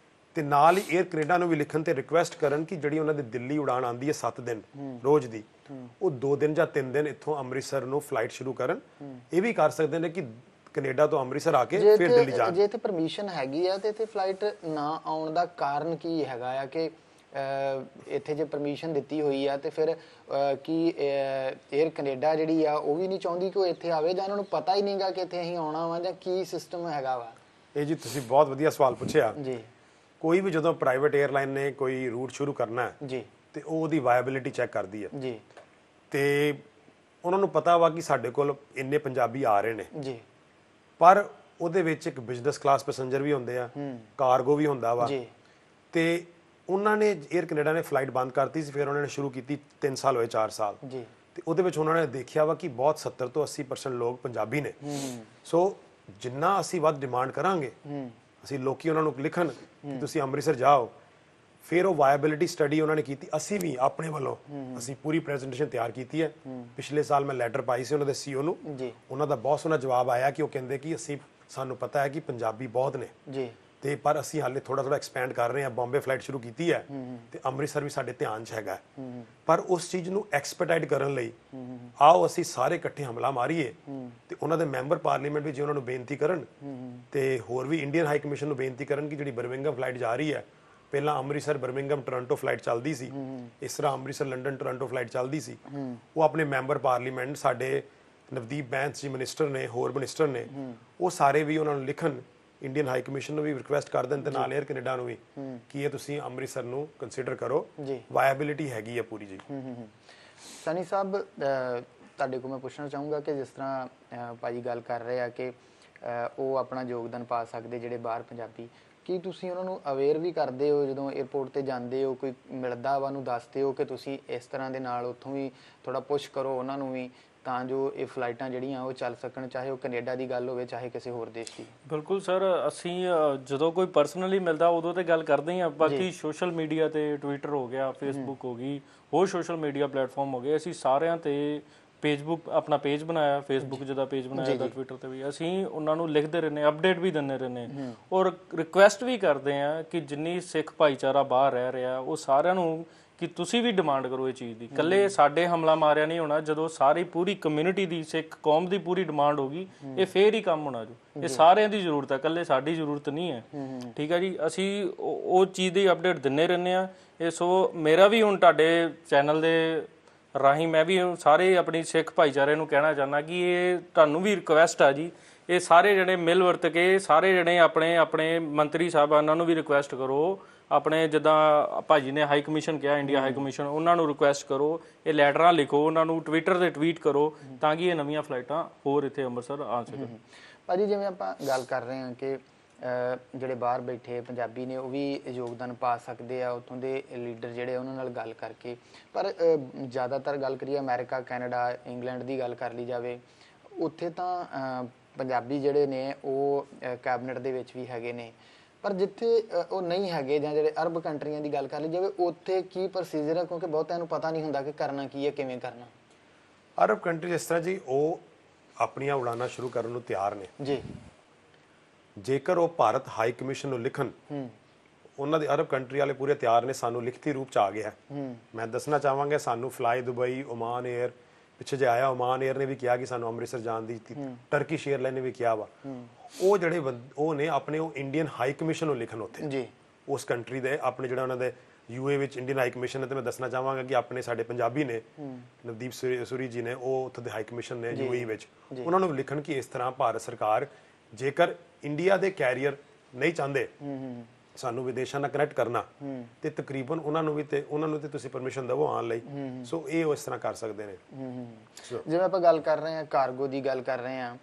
Speaker 3: ਤੇ ਨਾਲ ਹੀ 에ਅਰ ਕੈਨੇਡਾ ਨੂੰ ਵੀ ਲਿਖਣ ਤੇ ਰਿਕੁਐਸਟ ਕਰਨ ਕਿ ਜਿਹੜੀ ਉਹਨਾਂ ਦੀ ਦਿੱਲੀ ਉਡਾਨ ਆਉਂਦੀ ਹੈ 7 ਦਿਨ ਰੋਜ਼ ਦੀ, ਉਹ 2 ਦਿਨ ਜਾਂ 3 ਦਿਨ ਇੱਥੋਂ ਅੰਮ੍ਰਿਤਸਰ ਨੂੰ ਫਲਾਈਟ ਸ਼ੁਰੂ ਕਰਨ। ਇਹ ਵੀ ਕਰ ਸਕਦੇ ਨੇ ਕਿ ਕੈਨੇਡਾ ਤੋਂ ਅੰਮ੍ਰਿਤਸਰ ਆ ਕੇ ਫਿਰ ਦਿੱਲੀ ਜਾਣ।
Speaker 1: ਜੇ ਤੇ ਪਰਮਿਸ਼ਨ ਹੈਗੀ ਆ ਤੇ ਇੱਥੇ ਫਲਾਈਟ ਨਾ ਆਉਣ ਦਾ ਕਾਰਨ ਕੀ ਹੈਗਾ ਆ ਕਿ ਇੱਥੇ ਜੇ ਪਰਮਿਸ਼ਨ ਦਿੱਤੀ ਹੋਈ ਆ ਤੇ ਫਿਰ ਕੀ 에ਅਰ ਕੈਨੇਡਾ ਜਿਹੜੀ ਆ ਉਹ ਵੀ ਨਹੀਂ ਚਾਹੁੰਦੀ ਕਿ ਉਹ ਇੱਥੇ ਆਵੇ, ਜਾਂ ਉਹਨਾਂ ਨੂੰ ਪਤਾ ਹੀ ਨਹੀਂਗਾ ਕਿ ਇੱਥੇ ਅਸੀਂ ਆਉਣਾ ਵਾ, ਜਾਂ ਕੀ ਸਿਸਟਮ ਹੈਗਾ ਵਾ?
Speaker 3: ਇਹ ਜੀ ਤੁਸੀਂ ਬਹੁਤ ਵਧੀਆ ਸਵਾਲ ਪੁੱਛਿਆ ਜੀ। ਕੋਈ ਵੀ ਜਦੋਂ ਪ੍ਰਾਈਵੇਟ 에ਅਰਲਾਈਨ ਨੇ ਕੋਈ ਰੂਟ ਸ਼ੁਰੂ ਕਰਨਾ ਹੈ ਜੀ ਤੇ ਉਹ ਉਹਦੀ ਵਾਇਬਿਲਿਟੀ ਚੈੱਕ ਕਰਦੀ ਹੈ ਜੀ, ਤੇ ਉਹਨਾਂ ਨੂੰ ਪਤਾ ਵਾ ਕਿ ਸਾਡੇ ਕੋਲ ਇੰਨੇ ਪੰਜਾਬੀ ਆ ਰਹੇ ਨੇ ਜੀ, ਪਰ ਉਹਦੇ ਵਿੱਚ ਇੱਕ ਬਿਜ਼ਨਸ ਕਲਾਸ ਪੈਸੇਂਜਰ ਵੀ ਹੁੰਦੇ ਆ, ਕਾਰਗੋ ਵੀ ਹੁੰਦਾ ਵਾ, ਤੇ ਉਹਨਾਂ ਨੇ 에ਅਰ ਕੈਨੇਡਾ ਨੇ ਫਲਾਈਟ ਬੰਦ ਕਰਤੀ ਸੀ, ਫਿਰ ਉਹਨਾਂ ਨੇ ਸ਼ੁਰੂ ਕੀਤੀ 3 ਸਾਲ ਹੋਏ 4 ਸਾਲ ਜੀ, ਤੇ ਉਹਦੇ ਵਿੱਚ ਉਹਨਾਂ ਨੇ ਦੇਖਿਆ ਵਾ ਕਿ ਬਹੁਤ 70 ਤੋਂ 80% ਲੋਕ ਪੰਜਾਬੀ ਨੇ। ਸੋ ਜਿੰਨਾ ਅਸੀਂ ਵੱਧ ਡਿਮਾਂਡ ਕਰਾਂਗੇ, ਅਸੀਂ ਲੋਕੀ ਉਹਨਾਂ ਨੂੰ ਲਿਖਣ ਕਿ ਤੁਸੀਂ ਅੰਮ੍ਰਿਤਸਰ ਜਾਓ, ਫਿਰ ਉਹ ਵਾਇਬਿਲਿਟੀ ਸਟੱਡੀ ਉਹਨਾਂ ਨੇ ਕੀਤੀ। ਅਸੀਂ ਵੀ ਆਪਣੇ ਵੱਲੋਂ ਅਸੀਂ ਪੂਰੀ ਪ੍ਰੈਜੈਂਟੇਸ਼ਨ ਤਿਆਰ ਕੀਤੀ ਹੈ। ਪਿਛਲੇ ਸਾਲ ਮੈਂ ਲੈਟਰ ਪਾਈ ਸੀ ਉਹਨਾਂ ਦੇ ਸੀਓ ਨੂੰ, ਉਹਨਾਂ ਦਾ ਬਹੁਤ ਸੋਹਣਾ ਜਵਾਬ ਆਇਆ ਕਿ ਉਹ ਕਹਿੰਦੇ ਕਿ ਸਾਨੂੰ ਪਤਾ ਹੈ ਕਿ ਪੰਜਾਬੀ ਬਹੁਤ ਨੇ ਜੀ, ਤੇ ਪਰ ਅਸੀਂ ਹਾਲੇ ਥੋੜਾ ਐਕਸਪੈਂਡ ਕਰ ਰਹੇ ਹਾਂ, ਬੰਬੇ ਫਲਾਈਟ ਸ਼ੁਰੂ ਕੀਤੀ ਹੈ ਤੇ ਅੰਮ੍ਰਿਤਸਰ ਵੀ ਸਾਡੇ ਧਿਆਨ 'ਚ ਹੈਗਾ, ਪਰ ਉਸ ਚੀਜ਼ ਨੂੰ ਐਕਸਪੈਡਾਈਟ ਕਰਨ ਲਈ ਆਓ ਅਸੀਂ ਸਾਰੇ ਇਕੱਠੇ ਹਮਲਾ ਮਾਰੀਏ ਤੇ ਉਹਨਾਂ ਦੇ ਮੈਂਬਰ ਪਾਰਲੀਮੈਂਟ ਵੀ ਜੇ ਉਹਨਾਂ ਨੂੰ ਬੇਨਤੀ ਕਰਨ ਤੇ ਹੋਰ ਵੀ ਇੰਡੀਅਨ ਹਾਈ ਕਮਿਸ਼ਨ ਨੂੰ ਬੇਨਤੀ ਕਰਨ ਕਿ ਜਿਹੜੀ ਬਰਮਿੰਘਮ ਫਲਾਈਟ ਜਾ ਰਹੀ ਹੈ, ਪਹਿਲਾਂ ਅੰਮ੍ਰਿਤਸਰ ਬਰਮਿੰਘਮ ਟੋਰਾਂਟੋ ਫਲਾਈਟ ਚੱਲਦੀ ਸੀ, ਇਸ ਤਰ੍ਹਾਂ ਅੰਮ੍ਰਿਤਸਰ ਲੰਡਨ ਟੋਰਾਂਟੋ ਫਲਾਈਟ ਚੱਲਦੀ ਸੀ, ਉਹ ਆਪਣੇ ਮੈਂਬਰ ਪਾਰਲੀਮੈਂਟ ਸਾਡੇ ਨਵਦੀਪ ਬੈਂਸ ਜੀ ਮਿਨਿਸਟਰ ਨੇ, ਹੋਰ ਮਿਨਿਸਟਰ ਨੇ, ਉਹ ਸਾਰੇ ਵੀ ਉਹਨਾਂ ਨੂੰ ਲਿਖਣ, ਇੰਡੀਅਨ ਹਾਈ ਕਮਿਸ਼ਨ ਨੂੰ ਵੀ ਰਿਕੁਐਸਟ ਕਰ ਦੇਣ ਤੇ ਨਾਲ 에ਅਰ ਕੈਨੇਡਾ ਨੂੰ ਵੀ ਕਿ ਇਹ ਤੁਸੀਂ ਅੰਮ੍ਰਿਤਸਰ ਨੂੰ ਕੰਸੀਡਰ ਕਰੋ, ਵਾਇਬਿਲਿਟੀ ਹੈਗੀ ਹੈ ਪੂਰੀ ਜੀ।
Speaker 1: ਸਨੀ ਸਾਹਿਬ, ਤੁਹਾਡੇ ਕੋਲ ਮੈਂ ਪੁੱਛਣਾ ਚਾਹੂੰਗਾ ਕਿ ਜਿਸ ਤਰ੍ਹਾਂ ਭਾਜੀ ਗੱਲ ਕਰ ਰਹੇ ਆ ਕਿ ਉਹ ਆਪਣਾ ਯੋਗਦਾਨ ਪਾ ਸਕਦੇ ਜਿਹੜੇ ਬਾਹਰ ਪੰਜਾਬੀ, ਕੀ ਤੁਸੀਂ ਉਹਨਾਂ ਨੂੰ ਅਵੇਅਰ ਵੀ ਕਰਦੇ ਹੋ ਜਦੋਂ 에ਅਰਪੋਰਟ ਤੇ ਜਾਂਦੇ ਹੋ, ਕੋਈ ਮਿਲਦਾ ਵਾ ਨੂੰ ਦੱਸਦੇ ਹੋ ਕਿ ਤੁਸੀਂ ਇਸ ਤਰ੍ਹਾਂ ਦੇ ਨਾਲ ਉੱਥੋਂ ਵੀ ਥੋੜਾ ਪੁਸ਼ ਕਰੋ ਉਹਨਾਂ ਨੂੰ ਵੀ, ਤਾਂ ਜੋ ਇਹ ਫਲਾਈਟਾਂ ਜਿਹੜੀਆਂ ਉਹ ਚੱਲ ਸਕਣ, ਚਾਹੇ ਉਹ ਕੈਨੇਡਾ ਦੀ ਗੱਲ ਹੋਵੇ ਚਾਹੇ ਕਿਸੇ ਹੋਰ ਦੇਸ਼ ਦੀ?
Speaker 2: ਬਿਲਕੁਲ ਸਰ, ਅਸੀਂ ਜਦੋਂ ਕੋਈ ਪਰਸਨਲੀ ਮਿਲਦਾ ਉਦੋਂ ਤੇ ਗੱਲ ਕਰਦੇ ਹਾਂ, ਬਾਕੀ ਸੋਸ਼ਲ ਮੀਡੀਆ ਤੇ ਟਵਿੱਟਰ ਹੋ ਗਿਆ, ਫੇਸਬੁੱਕ ਹੋ ਗਈ, ਹੋਰ ਸੋਸ਼ਲ ਮੀਡੀਆ ਪਲੇਟਫਾਰਮ ਹੋ ਗਏ, ਅਸੀਂ ਸਾਰਿਆਂ ਤੇ ਫੇਸਬੁੱਕ ਆਪਣਾ ਪੇਜ ਬਣਾਇਆ, ਫੇਸਬੁੱਕ ਜਿਹਦਾ ਪੇਜ ਬਣਾਇਆ ਤਾਂ ਟਵਿੱਟਰ ਤੇ ਵੀ ਅਸੀਂ ਉਹਨਾਂ ਨੂੰ ਲਿਖਦੇ ਰਹਿੰਦੇ, ਅਪਡੇਟ ਵੀ ਦਿੰਦੇ ਰਹਿੰਦੇ, ਔਰ ਰਿਕੁਐਸਟ ਵੀ ਕਰਦੇ ਆ ਕਿ ਜਿੰਨੀ ਸਿੱਖ ਭਾਈਚਾਰਾ ਬਾਹਰ ਰਹਿ ਰਿਹਾ ਉਹ ਸਾਰਿਆਂ ਨੂੰ ਕਿ ਤੁਸੀਂ ਵੀ ਡਿਮਾਂਡ ਕਰੋ ਇਹ ਚੀਜ਼ ਦੀ। ਇਕੱਲੇ ਸਾਡੇ ਹਮਲਾ ਮਾਰਿਆ ਨਹੀਂ ਹੋਣਾ, ਜਦੋਂ ਸਾਰੀ ਪੂਰੀ ਕਮਿਊਨਿਟੀ ਦੀ, ਸਿੱਖ ਕੌਮ ਦੀ ਪੂਰੀ ਡਿਮਾਂਡ ਹੋਗੀ, ਇਹ ਫੇਰ ਹੀ ਕੰਮ ਹੋਣਾ ਜੋ। ਇਹ ਸਾਰਿਆਂ ਦੀ ਜ਼ਰੂਰਤ ਹੈ, ਇਕੱਲੇ ਸਾਡੀ ਜ਼ਰੂਰਤ ਨਹੀਂ ਹੈ, ਠੀਕ ਹੈ ਜੀ। ਅਸੀਂ ਉਹ ਚੀਜ਼ ਦੀ ਅਪਡੇਟ ਦਿੰਦੇ ਰਹਿੰਦੇ ਆ। ਇਹ ਸੋ ਮੇਰਾ ਵੀ ਹੁਣ ਤੁਹਾਡੇ ਚੈਨਲ ਦੇ ਰਾਹੀਂ ਮੈਂ ਵੀ ਸਾਰੇ ਆਪਣੀ ਸਿੱਖ ਭਾਈਚਾਰੇ ਨੂੰ ਕਹਿਣਾ ਚਾਹੁੰਦਾ ਕਿ ਇਹ ਤੁਹਾਨੂੰ ਵੀ ਰਿਕੁਐਸਟ ਆ ਜੀ, ਇਹ ਸਾਰੇ ਜਿਹੜੇ ਮਿਲ ਵਰਤ ਕੇ ਸਾਰੇ ਜਿਹੜੇ ਆਪਣੇ ਆਪਣੇ ਮੰਤਰੀ ਸਾਹਿਬਾਨਾਂ ਨੂੰ ਵੀ ਰਿਕੁਐਸਟ ਕਰੋ, ਆਪਣੇ ਜਿੱਦਾਂ ਭਾਜੀ ਨੇ ਹਾਈ ਕਮਿਸ਼ਨ ਕਿਹਾ, ਇੰਡੀਆ ਹਾਈ ਕਮਿਸ਼ਨ, ਉਹਨਾਂ ਨੂੰ ਰਿਕੁਐਸਟ ਕਰੋ, ਇਹ ਲੈਟਰਾਂ ਲਿਖੋ, ਉਹਨਾਂ ਨੂੰ ਟਵਿੱਟਰ ਤੇ ਟਵੀਟ ਕਰੋ ਤਾਂ ਕਿ ਇਹ ਨਵੀਆਂ ਫਲਾਈਟਾਂ ਹੋਰ ਇੱਥੇ ਅੰਮ੍ਰਿਤਸਰ ਆ ਸਕਣ।
Speaker 1: ਭਾਜੀ, ਜਿਵੇਂ ਆਪਾਂ ਗੱਲ ਕਰ ਰਹੇ ਹਾਂ ਕਿ ਜਿਹੜੇ ਬਾਹਰ ਬੈਠੇ ਪੰਜਾਬੀ ਨੇ ਉਹ ਵੀ ਯੋਗਦਾਨ ਪਾ ਸਕਦੇ ਆ, ਉੱਥੋਂ ਦੇ ਲੀਡਰ ਜਿਹੜੇ ਉਹਨਾਂ ਨਾਲ ਗੱਲ ਕਰਕੇ, ਪਰ ਜ਼ਿਆਦਾਤਰ ਗੱਲ ਕਰੀਏ ਅਮਰੀਕਾ, ਕੈਨੇਡਾ, ਇੰਗਲੈਂਡ ਦੀ ਗੱਲ ਕਰ ਲਈ ਜਾਵੇ, ਉੱਥੇ ਤਾਂ ਪੰਜਾਬੀ ਜਿਹੜੇ ਨੇ ਉਹ ਕੈਬਨਿਟ ਦੇ ਵਿੱਚ ਵੀ ਹੈਗੇ ਨੇ, ਪਰ ਜਿੱਥੇ ਉਹ ਨਹੀਂ ਹੈਗੇ ਜਾਂ ਜਿਹੜੇ ਅਰਬ ਕੰਟਰੀਆਂ ਦੀ ਗੱਲ ਕਰ ਲਈ ਜਾਵੇ, ਉੱਥੇ ਕੀ ਪ੍ਰੋਸੀਜਰ ਹੈ? ਕਿਉਂਕਿ ਬਹੁਤਿਆਂ ਨੂੰ ਪਤਾ ਨਹੀਂ ਹੁੰਦਾ ਕਿ ਕਰਨਾ ਕੀ ਹੈ, ਕਿਵੇਂ ਕਰਨਾ।
Speaker 3: ਅਰਬ ਕੰਟਰੀ ਜਿਸ ਤਰ੍ਹਾਂ ਜੀ ਉਹ ਆਪਣੀਆਂ ਉਡਾਨਾਂ ਸ਼ੁਰੂ ਕਰਨ ਨੂੰ ਤਿਆਰ ਨੇ ਜੀ, ਜੇਕਰ ਉਹ ਭਾਰਤ ਹਾਈ ਕਮਿਸ਼ਨ ਨੂੰ ਲਿਖਣ, ਉਹਨਾਂ ਦੇ ਅਰਬ ਕੰਟਰੀ ਵਾਲੇ ਪੂਰੇ ਤਿਆਰ ਨੇ, ਸਾਨੂੰ ਲਿਖਤੀ ਰੂਪ ਚ ਆ ਗਿਆ। ਮੈਂ ਦੱਸਣਾ ਚਾਹਾਂਗਾ ਸਾਨੂੰ ਫਲਾਈ ਦੁਬਈ, ਓਮਾਨ 에ਅਰ ਪਿੱਛੇ ਜੇ ਆਇਆ ਓਮਾਨ 에ਅਰ ਨੇ ਵੀ ਕਿਹਾ ਕਿ ਸਾਨੂੰ ਅੰਮ੍ਰਿਤਸਰ ਜਾਣ ਦੀ, ਟਰਕਿਸ਼ 에ਅਰਲਾਈਨ ਨੇ ਵੀ ਕਿਹਾ ਵਾ। ਉਹ ਜਿਹੜੇ ਉਹ ਨੇ ਆਪਣੇ ਉਹ ਇੰਡੀਅਨ ਹਾਈ ਕਮਿਸ਼ਨ ਨੂੰ ਲਿਖਣ ਉੱਥੇ
Speaker 1: ਜੀ
Speaker 3: ਉਸ ਕੰਟਰੀ ਦੇ, ਆਪਣੇ ਜਿਹੜਾ ਉਹਨਾਂ ਦੇ ਯੂਏ ਵਿੱਚ ਇੰਡੀਅਨ ਹਾਈ ਕਮਿਸ਼ਨ ਹੈ। ਤੇ ਮੈਂ ਦੱਸਣਾ ਚਾਹਾਂਗਾ ਕਿ ਆਪਣੇ ਸਾਡੇ ਪੰਜਾਬੀ ਨੇ ਨਵਦੀਪ ਸੂਰੀ ਜੀ ਨੇ, ਉਹ ਉੱਥੇ ਦੇ ਹਾਈ ਕਮਿਸ਼ਨ ਨੇ ਯੂਏ ਵਿੱਚ, ਉਹਨਾਂ ਨੂੰ ਲਿਖਣ ਕਿ ਇਸ ਤਰ੍ਹਾਂ ਭਾਰਤ ਸਰਕਾਰ ਜੇਕਰ ਇੰਡੀਆ ਦੇ ਕੈਰੀਅਰ ਨਹੀਂ ਚਾਹੁੰਦੇ ਸਾਨੂੰ ਵਿਦੇਸ਼ਾਂ ਨਾਲ ਕਨੈਕਟ ਕਰਨਾ, ਤੇ ਤਕਰੀਬਨ ਉਹਨਾਂ ਨੂੰ ਤੇ ਤੁਸੀਂ ਪਰਮਿਸ਼ਨ ਦਿਵੋ ਆਉਣ ਲਈ। ਸੋ ਇਹ ਇਸ ਤਰ੍ਹਾਂ ਕਰ ਸਕਦੇ ਨੇ।
Speaker 1: ਜਿਵੇਂ ਆਪਾਂ ਗੱਲ ਕਰ ਰਹੇ ਹਾਂ, ਕਾਰਗੋ ਦੀ ਗੱਲ ਕਰ ਰਹੇ ਹਾਂ,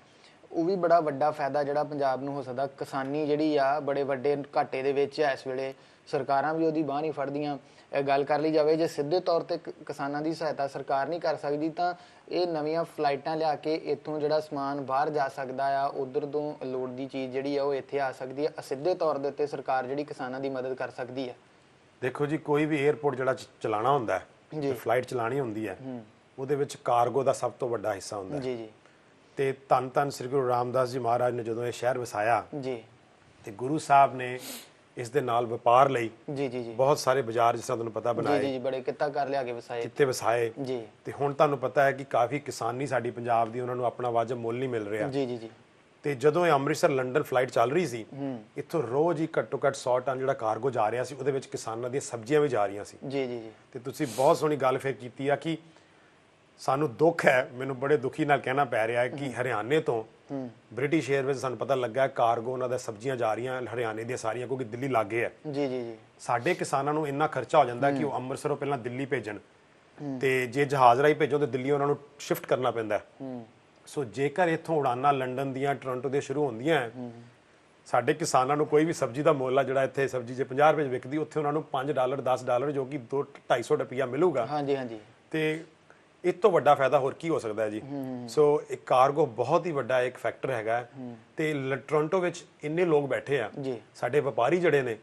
Speaker 1: ਉਹ ਵੀ ਬੜਾ ਵੱਡਾ ਫਾਇਦਾ ਜਿਹੜਾ ਪੰਜਾਬ ਨੂੰ ਹੋ ਸਕਦਾ। ਕਿਸਾਨੀ ਜਿਹੜੀ ਆ ਬੜੇ ਵੱਡੇ ਘਾਟੇ ਦੇ ਵਿੱਚ ਇਸ ਵੇਲੇ, ਸਰਕਾਰਾਂ ਵੀ ਉਹਦੀ ਬਾਂਹ ਨਹੀਂ ਫੜਦੀਆਂ। ਗੱਲ ਕਰ ਲਈ ਜਾਵੇ ਜੇ ਸਿੱਧੇ ਤੌਰ ਤੇ ਕਿਸਾਨਾਂ ਦੀ ਸਹਾਇਤਾ ਸਰਕਾਰ ਨਹੀਂ ਕਰ ਸਕਦੀ, ਤਾਂ ਇਹ ਨਵੀਆਂ ਫਲਾਈਟਾਂ ਲਿਆ ਕੇ ਇੱਥੋਂ ਜਿਹੜਾ ਸਮਾਨ ਬਾਹਰ ਜਾ ਸਕਦਾ ਆ, ਉਧਰ ਤੋਂ ਲੋੜ ਦੀ ਚੀਜ਼ ਜਿਹੜੀ ਆ ਉਹ ਇੱਥੇ ਆ ਸਕਦੀ ਹੈ। ਸਿੱਧੇ ਤੌਰ ਦੇ ਉੱਤੇ ਸਰਕਾਰ ਜਿਹੜੀ ਕਿਸਾਨਾਂ ਦੀ ਮਦਦ ਕਰ ਸਕਦੀ ਹੈ।
Speaker 3: ਦੇਖੋ ਜੀ, ਕੋਈ ਵੀ 에ਅਰਪੋਰਟ ਜਿਹੜਾ ਚਲਾਉਣਾ ਹੁੰਦਾ ਹੈ, ਫਲਾਈਟ ਚਲਾਉਣੀ ਹੁੰਦੀ ਹੈ, ਉਹਦੇ ਵਿੱਚ ਕਾਰਗੋ ਦਾ ਸਭ ਤੋਂ ਵੱਡਾ ਹਿੱਸਾ ਹੁੰਦਾ ਹੈ।
Speaker 1: ਜੀ ਜੀ।
Speaker 3: ਤੇ ਧੰਨ ਧੰਨ ਸ੍ਰੀ ਗੁਰੂ ਰਾਮਦਾਸ ਜੀ ਮਹਾਰਾਜ ਨੇ ਜਦੋਂ ਇਹ ਸ਼ਹਿਰ ਵਸਾਇਆ
Speaker 1: ਜੀ,
Speaker 3: ਤੇ ਗੁਰੂ ਸਾਹਿਬ ਨੇ ਇਸ ਦੇ ਨਾਲ ਵਪਾਰ ਲਈ
Speaker 1: ਜੀ ਜੀ ਜੀ,
Speaker 3: ਬਹੁਤ ਸਾਰੇ ਬਾਜ਼ਾਰ, ਜਿਸ ਤਰ੍ਹਾਂ ਤੁਹਾਨੂੰ ਪਤਾ, ਬਣਾਏ।
Speaker 1: ਜੀ ਜੀ, ਬੜੇ ਕਿੱਤਾ ਕਰ ਲਿਆ ਕੇ ਵਸਾਏ,
Speaker 3: ਕਿੱਤੇ ਵਸਾਏ।
Speaker 1: ਜੀ।
Speaker 3: ਤੇ ਹੁਣ ਤੁਹਾਨੂੰ ਪਤਾ ਹੈ ਕਿ ਕਾਫੀ ਕਿਸਾਨੀ ਸਾਡੀ ਪੰਜਾਬ ਦੀ, ਉਹਨਾਂ ਨੂੰ ਆਪਣਾ ਵਾਜਬ ਮੁੱਲ ਨਹੀਂ ਮਿਲ ਰਿਹਾ।
Speaker 1: ਜੀ ਜੀ ਜੀ।
Speaker 3: ਤੇ ਜਦੋਂ ਇਹ ਅੰਮ੍ਰਿਤਸਰ ਲੰਡਨ ਫਲਾਈਟ ਚੱਲ ਰਹੀ ਸੀ, ਇੱਥੋਂ ਰੋਜ਼ ਹੀ ਘੱਟੋ ਘੱਟ 100 ਟਨ ਜਿਹੜਾ ਕਾਰਗੋ ਜਾ ਰਿਹਾ ਸੀ, ਉਹਦੇ ਵਿੱਚ ਕਿਸਾਨਾਂ ਦੀਆਂ ਸਬਜ਼ੀਆਂ ਵੀ ਜਾ ਰਹੀਆਂ ਸੀ।
Speaker 1: ਜੀ ਜੀ ਜੀ।
Speaker 3: ਤੇ ਤੁਸੀਂ ਬਹੁਤ ਸੋਹਣੀ ਗੱਲ ਫੇਰ ਕੀਤੀ ਆ ਕਿ ਸਾਨੂੰ ਦੁੱਖ ਹੈ, ਮੈਨੂੰ ਬੜੇ ਦੁਖੀ ਨਾਲ ਕਹਿਣਾ ਪੈ ਰਿਹਾ ਹੈ ਕਿ ਹਰਿਆਣੇ ਤੋਂ ਬ੍ਰਿਟਿਸ਼ 에ਅਰਵੇਜ਼ ਸਾਨੂੰ ਪਤਾ ਲੱਗਾ ਕਾਰਗੋ ਉਹਨਾਂ ਦਾ ਸਬਜ਼ੀਆਂ ਜਾ ਰਹੀਆਂ ਹਰਿਆਣੇ ਦੀਆਂ ਸਾਰੀਆਂ, ਕਿਉਂਕਿ ਦਿੱਲੀ ਲਾਗੇ ਹੈ।
Speaker 1: ਜੀ ਜੀ ਜੀ।
Speaker 3: ਸਾਡੇ ਕਿਸਾਨਾਂ ਨੂੰ ਇੰਨਾ ਖਰਚਾ ਹੋ ਜਾਂਦਾ ਕਿ ਉਹ ਅੰਮ੍ਰਿਤਸਰੋਂ ਪਹਿਲਾਂ ਦਿੱਲੀ ਭੇਜਣ, ਤੇ ਜੇ ਜਹਾਜ਼ ਰਾਹੀਂ ਭੇਜੋ ਤਾਂ ਦਿੱਲੀ ਉਹਨਾਂ ਨੂੰ ਸ਼ਿਫਟ ਕਰਨਾ ਪੈਂਦਾ। ਸੋ ਜੇਕਰ ਇੱਥੋਂ ਉਡਾਨਾਂ ਲੰਡਨ ਦੀਆਂ, ਟੋਰਾਂਟੋ ਦੀਆਂ ਸ਼ੁਰੂ ਹੁੰਦੀਆਂ, ਸਾਡੇ ਕਿਸਾਨਾਂ ਨੂੰ ਕੋਈ ਵੀ ਸਬਜ਼ੀ ਦਾ ਮੁੱਲ ਆ ਜਿਹੜਾ ਇੱਥੇ ਸਬਜ਼ੀ ਜੇ 50 ਰੁਪਏ ਵਿਕਦੀ, ਉੱਥੇ ਉਹਨਾਂ ਨੂੰ $5 $10 ਜੋ ਕਿ $200-250 ਰੁਪਇਆ ਮਿਲੂਗਾ।
Speaker 1: ਹਾਂਜੀ ਹਾਂਜੀ।
Speaker 3: ਤੇ ਇਸ ਤੋਂ ਵੱਡਾ ਫਾਇਦਾ ਹੋਰ ਕੀ ਹੋ ਸਕਦਾ ਹੈ ਜੀ। ਸੋ ਇੱਕ ਕਾਰਗੋ ਬਹੁਤ ਹੀ ਵੱਡਾ ਇੱਕ ਫੈਕਟਰ ਹੈਗਾ। ਤੇ ਟੋਰਾਂਟੋ ਵਿੱਚ ਇੰਨੇ ਲੋਕ ਬੈਠੇ ਆ, ਸਾਡੇ ਵਪਾਰੀ ਜਿਹੜੇ ਨੇ,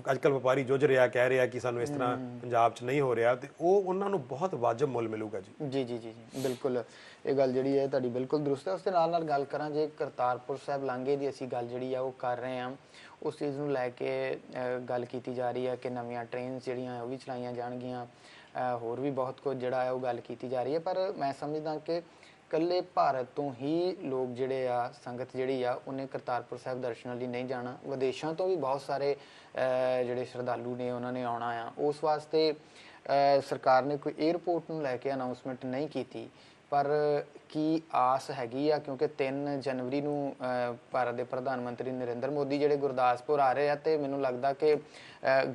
Speaker 3: ਅੱਜ ਕੱਲ ਵਪਾਰੀ ਜੁਝ ਰਿਹਾ, ਕਹਿ ਰਿਹਾ ਕਿ ਸਾਨੂੰ ਇਸ ਤਰ੍ਹਾਂ ਪੰਜਾਬ 'ਚ ਨਹੀਂ ਹੋ ਰਿਹਾ, ਤੇ ਉਹ ਉਹਨਾਂ ਨੂੰ ਬਹੁਤ ਵਾਜਬ ਮੁੱਲ ਮਿਲੂਗਾ ਜੀ।
Speaker 1: ਜੀ ਜੀ ਜੀ ਜੀ, ਬਿਲਕੁਲ। ਇਹ ਗੱਲ ਜਿਹੜੀ ਹੈ ਤੁਹਾਡੀ ਬਿਲਕੁਲ ਦਰੁਸਤ ਹੈ। ਉਸ ਦੇ ਨਾਲ ਨਾਲ ਗੱਲ ਕਰਾਂ, ਜੇ ਕਰਤਾਰਪੁਰ ਸਾਹਿਬ ਲਾਂਘੇ ਦੀ ਅਸੀਂ ਗੱਲ ਜਿਹੜੀ ਆ ਉਹ ਕਰ ਰਹੇ ਹਾਂ, ਉਸ ਚੀਜ਼ ਨੂੰ ਲੈ ਕੇ ਗੱਲ ਕੀਤੀ ਜਾ ਰਹੀ ਹੈ ਕਿ ਨਵੀਆਂ ਟ੍ਰੇਨਸ ਜਿਹੜੀਆਂ ਉਹ ਵੀ ਚਲਾਈਆਂ ਜਾਣਗੀਆਂ, ਹੋਰ ਵੀ ਬਹੁਤ ਕੁਝ ਜਿਹੜਾ ਹੈ ਉਹ ਗੱਲ ਕੀਤੀ ਜਾ ਰਹੀ ਹੈ। ਪਰ ਮੈਂ ਸਮਝਦਾ ਕਿ ਇਕੱਲੇ ਭਾਰਤ ਤੋਂ ਹੀ ਲੋਕ ਜਿਹੜੇ ਆ, ਸੰਗਤ ਜਿਹੜੀ ਆ, ਉਹਨੇ ਕਰਤਾਰਪੁਰ ਸਾਹਿਬ ਦਰਸ਼ਨਾਂ ਲਈ ਨਹੀਂ ਜਾਣਾ। ਵਿਦੇਸ਼ਾਂ ਤੋਂ ਵੀ ਬਹੁਤ ਸਾਰੇ ਜਿਹੜੇ ਸ਼ਰਧਾਲੂ ਨੇ ਉਹਨਾਂ ਨੇ ਆਉਣਾ ਆ। ਉਸ ਵਾਸਤੇ ਸਰਕਾਰ ਨੇ ਕੋਈ 에ਅਰਪੋਰਟ ਨੂੰ ਲੈ ਕੇ ਅਨਾਉਂਸਮੈਂਟ ਨਹੀਂ ਕੀਤੀ, ਪਰ ਕੀ ਆਸ ਹੈਗੀ ਆ, ਕਿਉਂਕਿ 3 ਜਨਵਰੀ ਨੂੰ ਭਾਰਤ ਦੇ ਪ੍ਰਧਾਨ ਮੰਤਰੀ ਨਰਿੰਦਰ ਮੋਦੀ ਜਿਹੜੇ ਗੁਰਦਾਸਪੁਰ ਆ ਰਹੇ ਆ, ਤੇ ਮੈਨੂੰ ਲੱਗਦਾ ਕਿ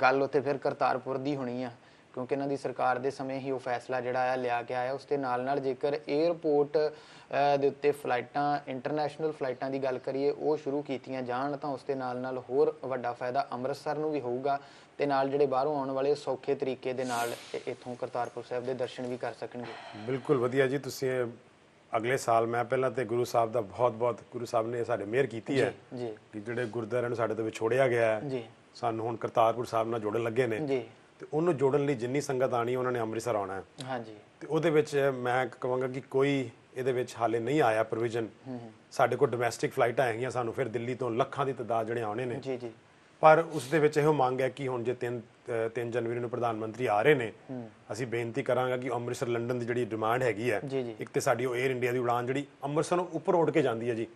Speaker 1: ਗੱਲ ਉੱਥੇ ਫਿਰ ਕਰਤਾਰਪੁਰ ਦੀ ਹੋਣੀ ਆ, ਕਿਉਂਕਿ ਇਹਨਾਂ ਦੀ ਸਰਕਾਰ ਦੇ ਸਮੇਂ ਹੀ ਉਹ ਫੈਸਲਾ ਜਿਹੜਾ ਆ ਲਿਆ ਗਿਆ ਹੈ। ਉਸ ਦੇ ਨਾਲ ਨਾਲ ਜੇਕਰ 에ਅਰਪੋਰਟ ਦੇ ਉੱਤੇ ਫਲਾਈਟਾਂ, ਇੰਟਰਨੈਸ਼ਨਲ ਫਲਾਈਟਾਂ ਦੀ ਗੱਲ ਕਰੀਏ, ਉਹ ਸ਼ੁਰੂ ਕੀਤੀਆਂ ਜਾਣ, ਤਾਂ ਉਸ ਦੇ ਨਾਲ ਨਾਲ ਹੋਰ ਵੱਡਾ ਫਾਇਦਾ ਅੰਮ੍ਰਿਤਸਰ ਨੂੰ ਵੀ ਹੋਊਗਾ, ਤੇ ਨਾਲ ਜਿਹੜੇ ਬਾਹਰੋਂ ਆਉਣ ਵਾਲੇ ਸੌਖੇ ਤਰੀਕੇ ਦੇ ਨਾਲ ਇੱਥੋਂ ਕਰਤਾਰਪੁਰ ਸਾਹਿਬ ਦੇ ਦਰਸ਼ਨ ਵੀ ਕਰ ਸਕਣਗੇ।
Speaker 3: ਬਿਲਕੁਲ ਵਧੀਆ ਜੀ। ਤੁਸੀਂ ਅਗਲੇ ਸਾਲ, ਮੈਂ ਪਹਿਲਾਂ ਤੇ ਗੁਰੂ ਸਾਹਿਬ ਦਾ ਬਹੁਤ ਗੁਰੂ ਸਾਹਿਬ ਨੇ ਸਾਡੇ ਮਿਹਰ ਕੀਤੀ ਹੈ ਕਿ ਜਿਹੜੇ ਗੁਰਦੁਆਰਿਆਂ ਨੂੰ ਸਾਡੇ ਤੋਂ ਵਿਛੋੜਿਆ ਗਿਆ ਹੈ, ਸਾਨੂੰ ਹੁਣ ਕਰਤਾਰਪੁਰ ਸਾਹਿਬ ਨਾਲ ਜੋੜਨ ਲੱਗੇ ਨੇ, ਤੇ ਉਹਨੂੰ ਜੋੜਨ ਲਈ ਜਿੰਨੀ ਸੰਗਤ ਆਣੀ ਉਹਨਾਂ ਨੇ ਅੰਮ੍ਰਿਤਸਰ ਆਉਣਾ ਹੈ। ਹਾਂਜੀ। ਤੇ ਉਹਦੇ ਵਿੱਚ ਮੈਂ ਕਹਾਂਗਾ ਕਿ ਕੋਈ ਇਹਦੇ ਵਿੱਚ ਹਾਲੇ ਨਹੀਂ ਆਇਆ ਪ੍ਰੋਵੀਜ਼ਨ। ਸਾਡੇ ਕੋਲ ਡੋਮੈਸਟਿਕ ਫਲਾਈਟਾਂ ਹੈਗੀਆਂ, ਸਾਨੂੰ ਫਿਰ ਦਿੱਲੀ ਤੋਂ ਲੱਖਾਂ ਦੀ ਤਾਦਾਦ ਜਿਹੜੇ ਆਉਣੇ ਨੇ। ਜੀ ਜੀ। ਪਰ ਉਸ ਦੇ ਵਿੱਚ ਇਹੋ ਮੰਗ ਹੈ ਕਿ ਹੁਣ ਜੇ 3 ਜਨਵਰੀ ਨੂੰ ਪ੍ਰਧਾਨ ਮੰਤਰੀ ਆ ਰਹੇ ਨੇ, ਅਸੀਂ ਬੇਨਤੀ ਕਰਾਂਗਾ ਕਿ ਅੰਮ੍ਰਿਤਸਰ ਲੰਡਨ ਦੀ ਜਿਹੜੀ ਡਿਮਾਂਡ ਹੈਗੀ ਹੈ, ਇੱਕ ਤੇ ਸਾਡੀ ਉਹ 에ਅਰ ਇੰਡੀਆ ਦੀ ਉਡਾਨ ਜਿਹੜੀ ਅੰਮ੍ਰਿਤਸਰੋਂ ਉੱਪਰ ਉੱਡ ਕੇ ਜਾਂਦੀ ਹੈ ਜੀ।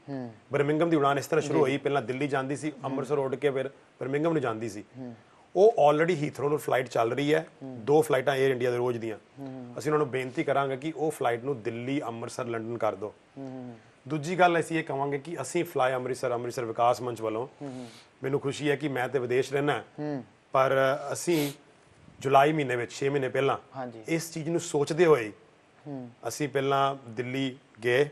Speaker 3: ਬਰਮਿੰਗਮ ਦੀ ਉਡਾਨ ਇਸ ਤਰ੍ਹਾਂ ਸ਼ੁਰੂ ਹੋਈ, ਪਹਿਲਾਂ ਦਿੱਲੀ ਜਾਂਦੀ ਸੀ, ਅੰਮ੍ਰਿਤਸਰ ਉੱਡ ਕੇ ਫਿਰ ਬਰਮਿੰਗਮ ਨੂੰ ਜਾਂਦੀ ਸੀ। ਉਹ ਆਲਰੇਡੀ ਹੀਥਰੋ ਨੂੰ ਫਲਾਈਟ ਚੱਲ ਰਹੀ ਹੈ, 2 ਫਲਾਈਟਾਂ 에ਅਰ ਇੰਡੀਆ ਦੇ ਰੋਜ਼ ਦੀਆਂ। ਅਸੀਂ ਉਹਨਾਂ ਨੂੰ ਬੇਨਤੀ ਕਰਾਂਗੇ ਕਿ ਉਹ ਫਲਾਈਟ ਨੂੰ ਦਿੱਲੀ, ਅੰਮ੍ਰਿਤਸਰ, ਲੰਡਨ ਕਰ ਦਿਓ। ਦੂਜੀ ਗੱਲ ਅਸੀਂ ਇਹ ਕਹਾਂਗੇ ਕਿ ਅਸੀਂ ਫਲਾਈ ਅੰਮ੍ਰਿਤਸਰ ਵਿਕਾਸ ਮੰਚ ਵੱਲੋਂ, ਮੈਨੂੰ ਖੁਸ਼ੀ ਹੈ ਕਿ ਮੈਂ ਤੇ ਵਿਦੇਸ਼ ਰਹਿਣਾ, ਪਰ ਅਸੀਂ ਜੁਲਾਈ ਮਹੀਨੇ ਵਿੱਚ 6 ਮਹੀਨੇ ਪਹਿਲਾਂ ਇਸ ਚੀਜ਼ ਨੂੰ ਸੋਚਦੇ ਹੋਏ ਅਸੀਂ ਪਹਿਲਾਂ ਦਿੱਲੀ ਗਏ,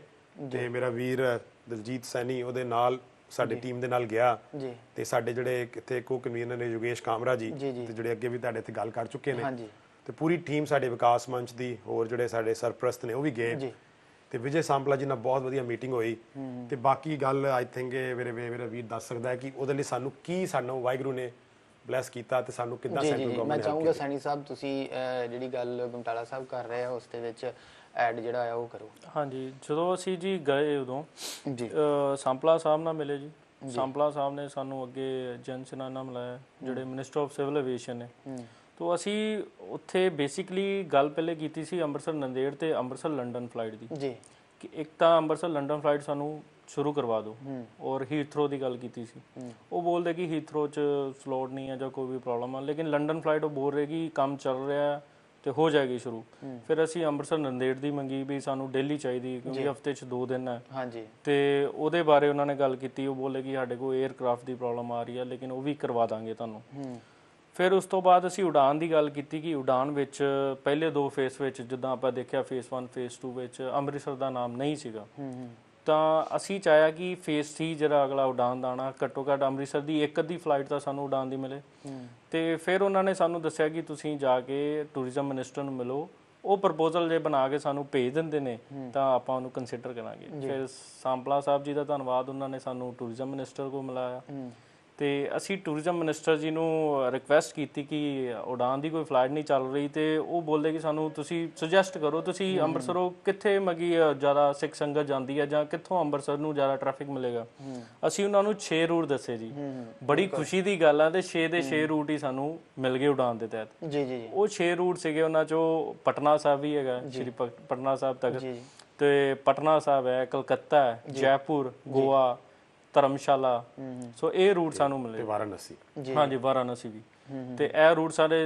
Speaker 3: ਤੇ ਮੇਰਾ ਵੀਰ ਦਲਜੀਤ ਸੈਣੀ ਉਹਦੇ ਨਾਲ ਸਾਡੀ ਟੀਮ ਦੇ ਨਾਲ ਗਿਆ, ਤੇ ਸਾਡੇ ਜਿਹੜੇ ਇੱਥੇ ਕੋ ਕਨਵੀਨਰ ਨੇ ਯੋਗੇਸ਼ ਕਾਮਰਾ ਜੀ, ਤੇ ਜਿਹੜੇ ਅੱਗੇ ਵੀ ਤੁਹਾਡੇ ਇੱਥੇ ਗੱਲ ਕਰ ਚੁੱਕੇ ਨੇ, ਤੇ ਪੂਰੀ ਟੀਮ ਸਾਡੇ ਵਿਕਾਸ ਮੰਚ ਦੀ, ਹੋਰ ਜਿਹੜੇ ਸਾਡੇ ਸਰਪ੍ਰਸਤ ਨੇ ਉਹ ਵੀ ਗਏ, ਤੇ ਵਿਜੇ ਸਾਂਪਲਾ ਜੀ ਨਾਲ ਬਹੁਤ ਵਧੀਆ ਮੀਟਿੰਗ ਹੋਈ। ਤੇ ਬਾਕੀ ਗੱਲ ਆਈ ਥਿੰਕ ਮੇਰਾ ਵੀਰ ਦੱਸ ਸਕਦਾ ਹੈ ਕਿ ਉਹਦੇ ਲਈ ਸਾਨੂੰ ਵਾਹਿਗੁਰੂ ਨੇ ਬਲੈਸ ਕੀਤਾ, ਤੇ ਸਾਨੂੰ ਕਿੱਦਾਂ ਸੈਂਟਰਲ ਗਵਰਨਮੈਂਟ।
Speaker 1: ਮੈਂ ਚਾਹੂੰਗਾ ਸੈਣੀ ਸਾਹਿਬ, ਤੁਸੀਂ ਜਿਹੜੀ ਗੱਲ ਬਮਟਾਲਾ ਸਾਹਿਬ ਕਰ ਰਹੇ ਆ ਉਸ ਦੇ ਵਿੱਚ ਐਡ ਜਿਹੜਾ ਆ ਉਹ ਕਰੋ।
Speaker 2: ਹਾਂਜੀ, ਜਦੋਂ ਅਸੀਂ ਜੀ ਗਏ ਉਦੋਂ ਸਾਂਪਲਾ ਸਾਹਿਬ ਨਾਲ ਮਿਲੇ ਜੀ। ਸਾਂਪਲਾ ਸਾਹਿਬ ਨੇ ਸਾਨੂੰ ਅੱਗੇ ਜਨ ਸੈਨਾਨਾ ਮਿਲਾਇਆ, ਜਿਹੜੇ ਮਿਨਿਸਟਰ ਆਫ ਸਿਵਲ ਐਵੀਏਸ਼ਨ ਨੇ। ਤੋ ਅਸੀਂ ਉੱਥੇ ਬੇਸਿਕਲੀ ਗੱਲ ਪਹਿਲੇ ਕੀਤੀ ਸੀ ਅੰਮ੍ਰਿਤਸਰ ਨੰਦੇੜ ਤੇ ਅੰਮ੍ਰਿਤਸਰ ਲੰਡਨ ਫਲਾਈਟ ਦੀ
Speaker 1: ਜੀ,
Speaker 2: ਕਿ ਇੱਕ ਤਾਂ ਅੰਮ੍ਰਿਤਸਰ ਲੰਡਨ ਫਲਾਈਟ ਸਾਨੂੰ ਸ਼ੁਰੂ ਕਰਵਾ ਦਿਓ, ਔਰ ਹੀਥਰੋ ਦੀ ਗੱਲ ਕੀਤੀ ਸੀ। ਉਹ ਬੋਲਦੇ ਕਿ ਹੀਥਰੋ 'ਚ ਸਲੋਟ ਨਹੀਂ ਹੈ ਜਾਂ ਕੋਈ ਵੀ ਪ੍ਰੋਬਲਮ ਆ, ਲੇਕਿਨ ਲੰਡਨ ਫਲਾਈਟ ਉਹ ਬੋਲ ਰਹੇ ਕਿ ਕੰਮ ਚੱਲ ਰਿਹਾ ਤੇ ਹੋ ਜਾਏਗੀ ਸ਼ੁਰੂ। ਫਿਰ ਅਸੀਂ ਅੰਮ੍ਰਿਤਸਰ ਨੰਦੇੜ ਦੀ ਮੰਗੀ ਵੀ ਸਾਨੂੰ ਡੇਲੀ ਚਾਹੀਦੀ ਕਿਉਂਕਿ ਹਫਤੇ 'ਚ 2 ਦਿਨ ਹੈ।
Speaker 1: ਹਾਂਜੀ,
Speaker 2: ਤੇ ਉਹਦੇ ਬਾਰੇ ਉਹਨਾਂ ਨੇ ਗੱਲ ਕੀਤੀ, ਉਹ ਬੋਲੇ ਕਿ ਸਾਡੇ ਕੋਲ 에ਅਰਕ੍ਰਾਫਟ ਦੀ ਪ੍ਰੋਬਲਮ ਆ ਰਹੀ ਹੈ, ਲੇਕਿਨ ਉਹ ਵੀ ਕਰਵਾ ਦਾਂਗੇ ਤੁਹਾਨੂੰ। ਫਿਰ ਉਸ ਤੋਂ ਬਾਅਦ ਅਸੀਂ ਉਡਾਨ ਦੀ ਗੱਲ ਕੀਤੀ ਕਿ ਉਡਾਨ ਵਿੱਚ ਪਹਿਲੇ 2 ਫੇਸ ਵਿੱਚ ਜਿੱਦਾਂ ਆਪਾਂ ਦੇਖਿਆ ਫੇਸ 1 ਫੇਸ 2 ਵਿੱਚ ਅੰਮ੍ਰਿਤਸਰ ਦਾ ਨਾਮ ਨਹੀਂ ਸੀਗਾ, ਤਾਂ ਅਸੀਂ ਚਾਹਿਆ ਕਿ ਫੇਸ 3 ਜਿਹੜਾ ਅਗਲਾ ਉਡਾਨ ਦਾ ਆਉਣਾ ਘੱਟੋ ਘੱਟ ਅੰਮ੍ਰਿਤਸਰ ਦੀ ਇੱਕ ਅੱਧੀ ਫਲਾਈਟ ਤਾਂ ਸਾਨੂੰ ਉਡਾਨ ਦੀ ਮਿਲੇ। ਤੇ ਫਿਰ ਉਹਨਾਂ ਨੇ ਸਾਨੂੰ ਦੱਸਿਆ ਕਿ ਤੁਸੀਂ ਜਾ ਕੇ ਟੂਰਿਜ਼ਮ ਮਿਨਿਸਟਰ ਨੂੰ ਮਿਲੋ, ਉਹ ਪ੍ਰਪੋਜ਼ਲ ਜੇ ਬਣਾ ਕੇ ਸਾਨੂੰ ਭੇਜ ਦਿੰਦੇ ਨੇ ਤਾਂ ਆਪਾਂ ਉਹਨੂੰ ਕੰਸੀਡਰ ਕਰਾਂਗੇ। ਫਿਰ ਸਾਂਪਲਾ ਸਾਹਿਬ ਜੀ ਦਾ ਧੰਨਵਾਦ, ਉਹਨਾਂ ਨੇ ਸਾਨੂੰ ਟੂਰਿਜ਼ਮ ਮਿਨਿਸਟਰ ਕੋਲ ਮਿਲਾਇਆ ਤੇ ਅਸੀਂ ਟੂਰਿਜ਼ਮ ਮਿਨਿਸਟਰ ਜੀ ਨੂੰ ਰਿਕੁਐਸਟ ਕੀਤੀ ਕਿ ਉਡਾਨ ਦੀ ਕੋਈ ਫਲਾਈਟ ਨਹੀਂ ਚੱਲ ਰਹੀ, ਤੇ ਉਹ ਬੋਲਦੇ ਕਿ ਸਾਨੂੰ ਤੁਸੀਂ ਸੁਜੈਸਟ ਕਰੋ ਤੁਸੀਂ ਅੰਮ੍ਰਿਤਸਰੋਂ ਕਿੱਥੇ ਮਗੀ ਜ਼ਿਆਦਾ ਸਿੱਖ ਸੰਗਤ ਜਾਂਦੀ ਹੈ ਜਾਂ ਕਿੱਥੋਂ ਅੰਮ੍ਰਿਤਸਰ ਨੂੰ ਜ਼ਿਆਦਾ ਟ੍ਰੈਫਿਕ ਮਿਲੇਗਾ। ਅਸੀਂ ਉਹਨਾਂ ਨੂੰ 6 ਰੂਟ ਦੱਸੇ ਜੀ। ਬੜੀ ਖੁਸ਼ੀ ਦੀ ਗੱਲ ਆ ਤੇ 6 ਦੇ 6 ਰੂਟ ਹੀ ਸਾਨੂੰ ਮਿਲ ਗਏ ਉਡਾਨ ਦੇ ਤਹਿਤ।
Speaker 1: ਜੀ ਜੀ,
Speaker 2: ਉਹ 6 ਰੂਟ ਸੀਗੇ, ਉਹਨਾਂ ਚੋਂ ਪਟਨਾ ਸਾਹਿਬ ਵੀ ਹੈਗਾ, ਸ਼੍ਰੀ ਪਟਨਾ ਸਾਹਿਬ ਤੱਕ, ਤੇ ਪਟਨਾ ਸਾਹਿਬ ਹੈ, ਕਲਕੱਤਾ ਹੈ, ਜੈਪੁਰ, ਗੋਆ, ਧਰਮਸ਼ਾਲਾ। ਸੋ ਇਹ ਰੂਟ ਸਾਨੂੰ ਮਿਲੇ।
Speaker 3: ਵਾਰਾਣਸੀ,
Speaker 2: ਹਾਂਜੀ ਵਾਰਾਣਸੀ ਵੀ। ਤੇ ਇਹ ਰੂਟ ਸਾਡੇ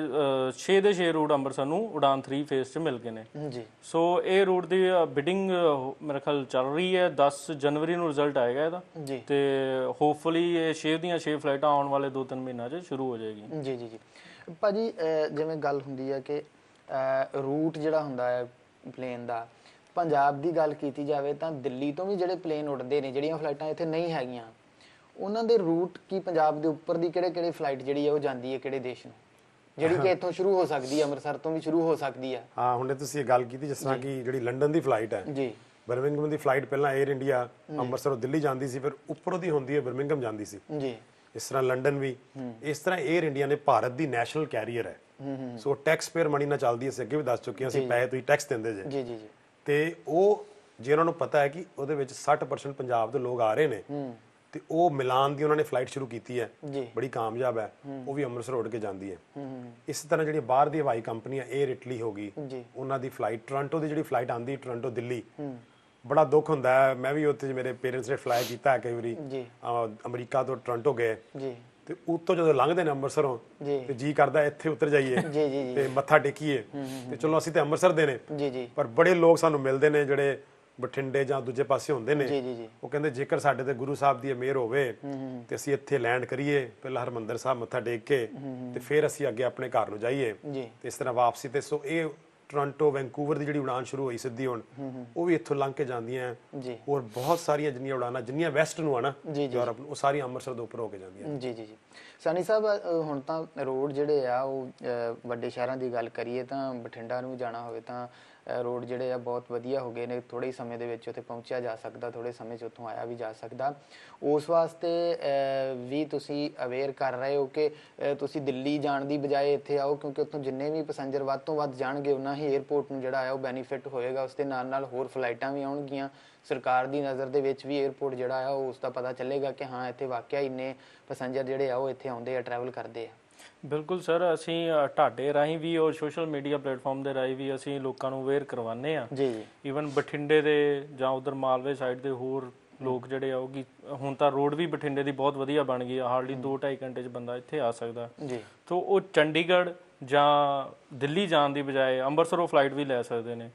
Speaker 2: 6 ਦੇ 6 ਰੂਟ ਅੰਮ੍ਰਿਤਸਰ ਨੂੰ ਉਡਾਨ 3 ਫੇਸ 'ਚ ਮਿਲ ਗਏ ਨੇ ਜੀ। ਸੋ ਇਹ ਰੂਟ ਦੀ ਬਿਡਿੰਗ ਮੇਰੇ ਖਿਆਲ ਚੱਲ ਰਹੀ ਹੈ, 10 ਜਨਵਰੀ ਨੂੰ ਰਿਜ਼ਲਟ ਆਏਗਾ ਇਹਦਾ ਜੀ, ਤੇ ਹੋਪਫੁਲੀ ਇਹ 6 ਦੀਆਂ 6 ਫਲਾਈਟਾਂ ਆਉਣ ਵਾਲੇ 2-3 ਮਹੀਨਿਆਂ 'ਚ ਸ਼ੁਰੂ ਹੋ ਜਾਏਗੀ।
Speaker 1: ਜੀ ਜੀ ਜੀ ਭਾਜੀ, ਜਿਵੇਂ ਗੱਲ ਹੁੰਦੀ ਹੈ ਕਿ ਰੂਟ ਜਿਹੜਾ ਹੁੰਦਾ ਹੈ ਪਲੇਨ ਦਾ, ਪੰਜਾਬ ਦੀ ਗੱਲ ਕੀਤੀ ਜਾਵੇ ਤਾਂ ਦਿੱਲੀ ਤੋਂ ਵੀ ਜਿਹੜੇ ਪਲੇਨ ਉੱਡਦੇ ਨੇ, ਜਿਹੜੀਆਂ ਫਲਾਈਟਾਂ ਇੱਥੇ ਨਹੀਂ ਹੈਗੀਆਂ, ਉਹਨਾਂ ਦੇ ਰੂਟ ਕੀ ਪੰਜਾਬ ਦੇ ਉੱਪਰ ਦੀ ਕਿਹੜੇ ਫਲਾਈਟ ਜਿਹੜੀ ਹੈ ਉਹ ਜਾਂਦੀ ਹੈ ਕਿਹੜੇ ਦੇਸ਼ ਨੂੰ, ਜਿਹੜੀ ਕਿ ਇੱਥੋਂ ਸ਼ੁਰੂ ਹੋ ਸਕਦੀ ਹੈ, ਅੰਮ੍ਰਿਤਸਰ ਤੋਂ ਵੀ ਸ਼ੁਰੂ ਹੋ ਸਕਦੀ ਹੈ?
Speaker 3: ਹਾਂ, ਹੁਣੇ ਤੁਸੀਂ ਇਹ ਗੱਲ ਕੀਤੀ ਜਿਸ ਤਰ੍ਹਾਂ ਕਿ ਜਿਹੜੀ ਲੰਡਨ ਦੀ ਫਲਾਈਟ ਹੈ ਜੀ, ਬਰਮਿੰਘਮ ਦੀ ਫਲਾਈਟ ਪਹਿਲਾਂ 에ਅਰ ਇੰਡੀਆ ਅੰਮ੍ਰਿਤਸਰੋਂ ਦਿੱਲੀ ਜਾਂਦੀ ਸੀ, ਫਿਰ ਉੱਪਰੋਂ ਦੀ ਹੁੰਦੀ ਹੈ ਬਰਮਿੰਘਮ ਜਾਂਦੀ ਸੀ ਜੀ। ਇਸ ਤਰ੍ਹਾਂ ਲੰਡਨ ਵੀ, ਇਸ ਤਰ੍ਹਾਂ 에ਅਰ ਇੰਡੀਆ ਨੇ ਭਾਰਤ ਦੀ ਨੈਸ਼ਨਲ ਕੈਰੀਅਰ ਹੈ, ਸੋ ਟੈਕਸ ਪੇਅਰ ਮਨੀ ਨਾਲ ਚੱਲਦੀ ਹੈ। ਅਸੀਂ ਅੱਗੇ ਵੀ ਦੱਸ ਚੁੱਕੇ ਹਾਂ, ਅਸੀਂ ਪੈਸੇ ਤੁਸੀਂ ਟੈਕਸ ਦਿੰਦੇ ਜੇ ਜੀ ਜੀ ਜੀ। ਤੇ ਉਹ ਜੇ ਉਹਨਾਂ ਨੂੰ ਪਤਾ ਹੈ ਕਿ ਉਹਦੇ ਵਿੱਚ 60% ਪੰਜਾਬ ਦੇ ਲੋਕ ਆ ਰਹੇ ਨੇ, ਤੇ ਉਹ ਮਿਲਾਨ ਦੀ ਉਹਨਾਂ ਨੇ ਫਲਾਈਟ ਸ਼ੁਰੂ ਕੀਤੀ ਹੈ, ਬੜੀ ਕਾਮਯਾਬ ਹੈ, ਉਹ ਵੀ ਅੰਮ੍ਰਿਤਸਰ ਉੱਡ ਕੇ ਜਾਂਦੀ ਹੈ। ਇਸੇ ਤਰ੍ਹਾਂ ਜਿਹੜੀ ਬਾਹਰ ਦੀ ਹਵਾਈ ਕੰਪਨੀਆਂ, 에ਅਰ ਇਟਲੀ ਹੋ ਗਈ, ਉਹਨਾਂ ਦੀ ਫਲਾਈਟ, ਟੋਰਾਂਟੋ ਦੀ ਜਿਹੜੀ ਫਲਾਈਟ ਆਉਂਦੀ ਟੋਰਾਂਟੋ ਦਿੱਲੀ, ਬੜਾ ਦੁੱਖ ਹੁੰਦਾ ਹੈ। ਮੈਂ ਵੀ ਉੱਥੇ ਮੇਰੇ ਪੇਰੈਂਟਸ ਨੇ ਫਲਾਈ ਕੀਤਾ ਹੈ ਕਈ ਵਾਰੀ, ਅਮਰੀਕਾ ਤੋਂ ਟੋਰਾਂਟੋ ਗਏ, ਤੇ ਉੱਤੋਂ ਜਦੋਂ ਲੰਘਦੇ ਨੇ ਅੰਮ੍ਰਿਤਸਰੋਂ ਤੇ ਜੀ ਕਰਦਾ ਇੱਥੇ ਉਤਰ ਜਾਈਏ ਤੇ ਮੱਥਾ ਟੇਕੀਏ। ਤੇ ਚਲੋ ਅਸੀਂ ਤੇ ਅੰਮ੍ਰਿਤਸਰ ਦੇ ਨੇ, ਪਰ ਬੜੇ ਲੋਕ ਸਾਨੂੰ ਮਿਲਦੇ ਨੇ ਜਿਹੜੇ ਬਠਿੰਡੇ ਜਾਂ ਦੂਜੇ ਪਾਸੇ ਹੁੰਦੇ ਨੇ, ਉਹ ਕਹਿੰਦੇ ਜੇਕਰ ਸਾਡੇ ਤੇ ਗੁਰੂ ਸਾਹਿਬ ਦੀ ਮਿਹਰ ਹੋਵੇ ਤੇ ਅਸੀਂ ਇੱਥੇ ਲੈਂਡ ਕਰੀਏ, ਪਹਿਲਾਂ ਹਰਮੰਦਰ ਸਾਹਿਬ ਮੱਥਾ ਟੇਕ ਕੇ ਤੇ ਫਿਰ ਅਸੀਂ ਅੱਗੇ ਆਪਣੇ ਘਰ ਨੂੰ ਜਾਈਏ, ਤੇ ਇਸ ਤਰ੍ਹਾਂ ਵਾਪਸੀ ਤੇ। ਸੋ ਇਹ ਟੋਰਾਂਟੋ, ਵੈਨਕੂਵਰ ਦੀ ਜਿਹੜੀ ਉਡਾਨ ਸ਼ੁਰੂ ਹੋਈ ਸਿੱਧੀ ਹੁਣ, ਉਹ ਵੀ ਇੱਥੋਂ ਲੰਘ ਕੇ ਜਾਂਦੀਆਂ, ਔਰ ਬਹੁਤ ਸਾਰੀਆਂ ਜਿੰਨੀਆਂ ਉਡਾਨਾਂ ਜਿੰਨੀਆਂ ਵੈਸਟ ਨੂੰ ਆ ਨਾ ਯੂਰਪ ਨੂੰ, ਉਹ ਸਾਰੀਆਂ ਅੰਮ੍ਰਿਤਸਰ ਦੇ ਉੱਪਰ ਹੋ ਕੇ ਜਾਂਦੀਆਂ।
Speaker 1: ਜੀ ਜੀ ਜੀ। ਸਾਨੀ ਸਾਹਿਬ, ਹੁਣ ਤਾਂ ਰੋਡ ਜਿਹੜੇ ਆ ਉਹ ਵੱਡੇ ਸ਼ਹਿਰਾਂ ਦੀ ਗੱਲ ਕਰੀਏ ਤਾਂ ਬਠਿੰਡਾ ਨੂੰ ਜਾਣਾ ਹੋਵੇ ਤਾਂ ਰੋਡ ਜਿਹੜੇ ਆ ਬਹੁਤ ਵਧੀਆ ਹੋ ਗਏ ਨੇ, ਥੋੜੇ ਹੀ ਸਮੇਂ ਦੇ ਵਿੱਚ ਉੱਥੇ ਪਹੁੰਚਿਆ ਜਾ ਸਕਦਾ, ਥੋੜੇ ਸਮੇਂ 'ਚ ਉੱਥੋਂ ਆਇਆ ਵੀ ਜਾ ਸਕਦਾ। ਉਸ ਵਾਸਤੇ ਵੀ ਤੁਸੀਂ ਅਵੇਅਰ ਕਰ ਰਹੇ ਹੋ ਕਿ ਤੁਸੀਂ ਦਿੱਲੀ ਜਾਣ ਦੀ ਬਜਾਏ ਇੱਥੇ ਆਓ, ਕਿਉਂਕਿ ਉੱਥੋਂ ਜਿੰਨੇ ਵੀ ਪੈਸੰਜਰ ਵੱਧ ਤੋਂ ਵੱਧ ਜਾਣਗੇ ਉਹਨਾਂ ਹੀ ਏਅਰਪੋਰਟ ਨੂੰ ਜਿਹੜਾ ਆ ਉਹ ਬੈਨੀਫਿਟ ਹੋਏਗਾ। ਉਸ ਦੇ ਨਾਲ ਨਾਲ ਹੋਰ ਫਲਾਈਟਾਂ ਵੀ ਆਉਣਗੀਆਂ, ਸਰਕਾਰ ਦੀ ਨਜ਼ਰ ਦੇ ਵਿੱਚ ਵੀ ਏਅਰਪੋਰਟ ਜਿਹੜਾ ਆ ਉਸ ਦਾ ਪਤਾ ਚੱਲੇਗਾ ਕਿ ਹਾਂ ਇੱਥੇ ਵਾਕਿਆ ਇੰਨੇ ਪੈਸੰਜਰ ਜਿਹੜੇ ਆ ਉਹ ਇੱਥੇ ਆਉਂਦੇ ਆ, ਟਰੈਵਲ ਕਰਦੇ ਆ।
Speaker 2: ਬਿਲਕੁਲ ਸਰ, ਅਸੀਂ ਤੁਹਾਡੇ ਰਾਹੀਂ ਵੀ ਔਰ ਸੋਸ਼ਲ ਮੀਡੀਆ ਪਲੇਟਫਾਰਮ ਦੇ ਰਾਹੀਂ ਵੀ ਅਸੀਂ ਲੋਕਾਂ ਨੂੰ ਅਵੇਅਰ ਕਰਵਾਉਂਦੇ ਆ ਜੀ। ਈਵਨ ਬਠਿੰਡੇ ਦੇ ਜਾਂ ਉਧਰ ਮਾਲਵੇ ਸਾਈਡ ਦੇ ਹੋਰ ਲੋਕ ਜਿਹੜੇ ਆ ਉਹ ਕਿ ਹੁਣ ਤਾਂ ਰੋਡ ਵੀ ਬਠਿੰਡੇ ਦੀ ਬਹੁਤ ਵਧੀਆ ਬਣ ਗਈ ਆ, ਹਾਰਡਲੀ 2-2.5 ਘੰਟੇ 'ਚ ਬੰਦਾ ਇੱਥੇ ਆ ਸਕਦਾ ਜੀ। ਤੋਂ ਉਹ ਚੰਡੀਗੜ੍ਹ ਜਾਂ ਦਿੱਲੀ ਜਾਣ ਦੀ ਬਜਾਏ ਅੰਮ੍ਰਿਤਸਰੋਂ ਫਲਾਈਟ ਵੀ ਲੈ ਸਕਦੇ ਨੇ।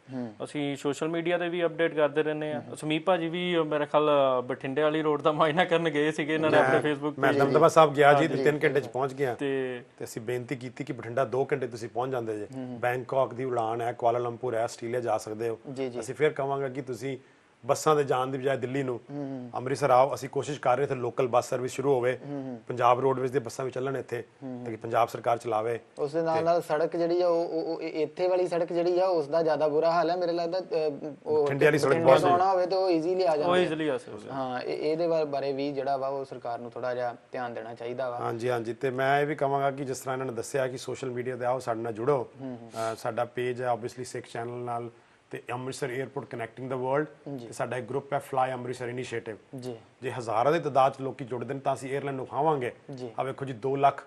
Speaker 2: ਅਸੀਂ ਸੋਸ਼ਲ ਮੀਡੀਆ ਤੇ ਵੀ ਅਪਡੇਟ ਕਰਦੇ ਰਹਿੰਦੇ ਆ। ਸਮੀਪ ਭਾਜੀ ਵੀ ਮੇਰੇ ਖਿਆਲ ਬਠਿੰਡੇ ਵਾਲੀ ਰੋਡ ਦਾ ਮਾਇਨਾ ਕਰਨ ਗਏ ਸੀਗੇ, ਇਹਨਾਂ ਨੇ ਆਪਣੇ ਫੇਸਬੁੱਕ
Speaker 3: ਮੈਂ ਦਮਦਮਾ ਸਾਹਿਬ ਗਿਆ ਜੀ, 3 ਘੰਟੇ 'ਚ ਪਹੁੰਚ ਗਿਆ, ਤੇ ਅਸੀਂ ਬੇਨਤੀ ਕੀਤੀ ਕਿ ਬਠਿੰਡਾ 2 ਘੰਟੇ ਤੁਸੀਂ ਪਹੁੰਚ ਜਾਂਦੇ ਜੇ। ਬੈਂਕਾਕ ਦੀ ਉਡਾਨ ਹੈ, ਕੁਆਲਾਲੰਪੁਰ ਹੈ, ਆਸਟ੍ਰੇਲੀਆ ਜਾ ਸਕਦੇ ਹੋ। ਅਸੀਂ ਫਿਰ ਕਹਾਂਗਾ ਕਿ ਤੁਸੀਂ ਬੱਸਾਂ ਦੇ ਜਾਣ ਦੀ ਬਜਾਏ ਦਿੱਲੀ ਨੂੰ ਅੰਮ੍ਰਿਤਸਰ ਆਓ। ਅਸੀਂ ਕੋਸ਼ਿਸ਼ ਕਰ ਰਹੇ ਤੇ ਲੋਕਲ ਬੱਸ ਸਰਵਿਸ ਸ਼ੁਰੂ ਹੋਵੇ, ਪੰਜਾਬ ਰੋਡਵੇਜ਼ ਦੇ ਬੱਸਾਂ ਵੀ ਚੱਲਣ ਇੱਥੇ, ਤਾਂ ਕਿ ਪੰਜਾਬ ਸਰਕਾਰ ਚਲਾਵੇ।
Speaker 1: ਉਸ ਦੇ ਨਾਲ ਨਾਲ ਸੜਕ ਜਿਹੜੀ ਆ ਉਹ ਇੱਥੇ ਵਾਲੀ ਸੜਕ ਜਿਹੜੀ ਆ ਉਸ ਦਾ ਜ਼ਿਆਦਾ ਬੁਰਾ ਹਾਲ ਹੈ ਮੇਰੇ ਲੱਗਦਾ। ਉਹ
Speaker 3: ਬਠਿੰਡੇ ਵਾਲੀ ਸੜਕ ਬਹੁਤ
Speaker 1: ਆਉਣਾ ਹੋਵੇ ਤੇ ਉਹ ਈਜ਼ੀਲੀ ਆ ਜਾਂਦਾ,
Speaker 2: ਉਹ ਈਜ਼ੀਲੀ ਆ ਸਕਦਾ।
Speaker 1: ਹਾਂ, ਇਹਦੇ ਬਾਰੇ ਵੀ ਜਿਹੜਾ ਵਾ ਉਹ ਸਰਕਾਰ ਨੂੰ ਥੋੜਾ ਜਿਹਾ ਧਿਆਨ ਦੇਣਾ ਚਾਹੀਦਾ ਵਾ।
Speaker 3: ਹਾਂਜੀ ਹਾਂਜੀ। ਤੇ ਮੈਂ ਇਹ ਵੀ ਕਹਾਂਗਾ ਕਿ ਜਿਸ ਤਰ੍ਹਾਂ ਇਹਨਾਂ ਨੇ ਦੱਸਿਆ ਕਿ ਸੋਸ਼ਲ ਮੀਡੀਆ ਤੇ ਆਓ, ਸਾਡੇ ਨਾਲ ਜੁੜੋ। ਸਾਡਾ ਪੇਜ ਹੈ ਆਬਵੀਅਸਲੀ ਸਿੱਖ ਚੈਨਲ ਨਾਲ, ਤੇ ਅੰਮ੍ਰਿਤਸਰ 에ਅਰਪੋਰਟ ਕਨੈਕਟਿੰਗ ਦਾ ਵਰਲਡ, ਤੇ ਸਾਡਾ ਇੱਕ ਗਰੁੱਪ ਹੈ ਫਲਾਈ ਅੰਮ੍ਰਿਤਸਰ ਇਨੀਸ਼ੀਏਟਿਵ। ਜੇ ਹਜ਼ਾਰਾਂ ਦੀ ਤਾਦਾਦ 'ਚ ਲੋਕੀ ਜੁੜਦੇ ਨੇ ਤਾਂ ਅਸੀਂ 에ਅਰਲਾਈਨ ਨੂੰ ਖਾਵਾਂਗੇ। ਆ ਵੇਖੋ ਜੀ, 2 ਲੱਖ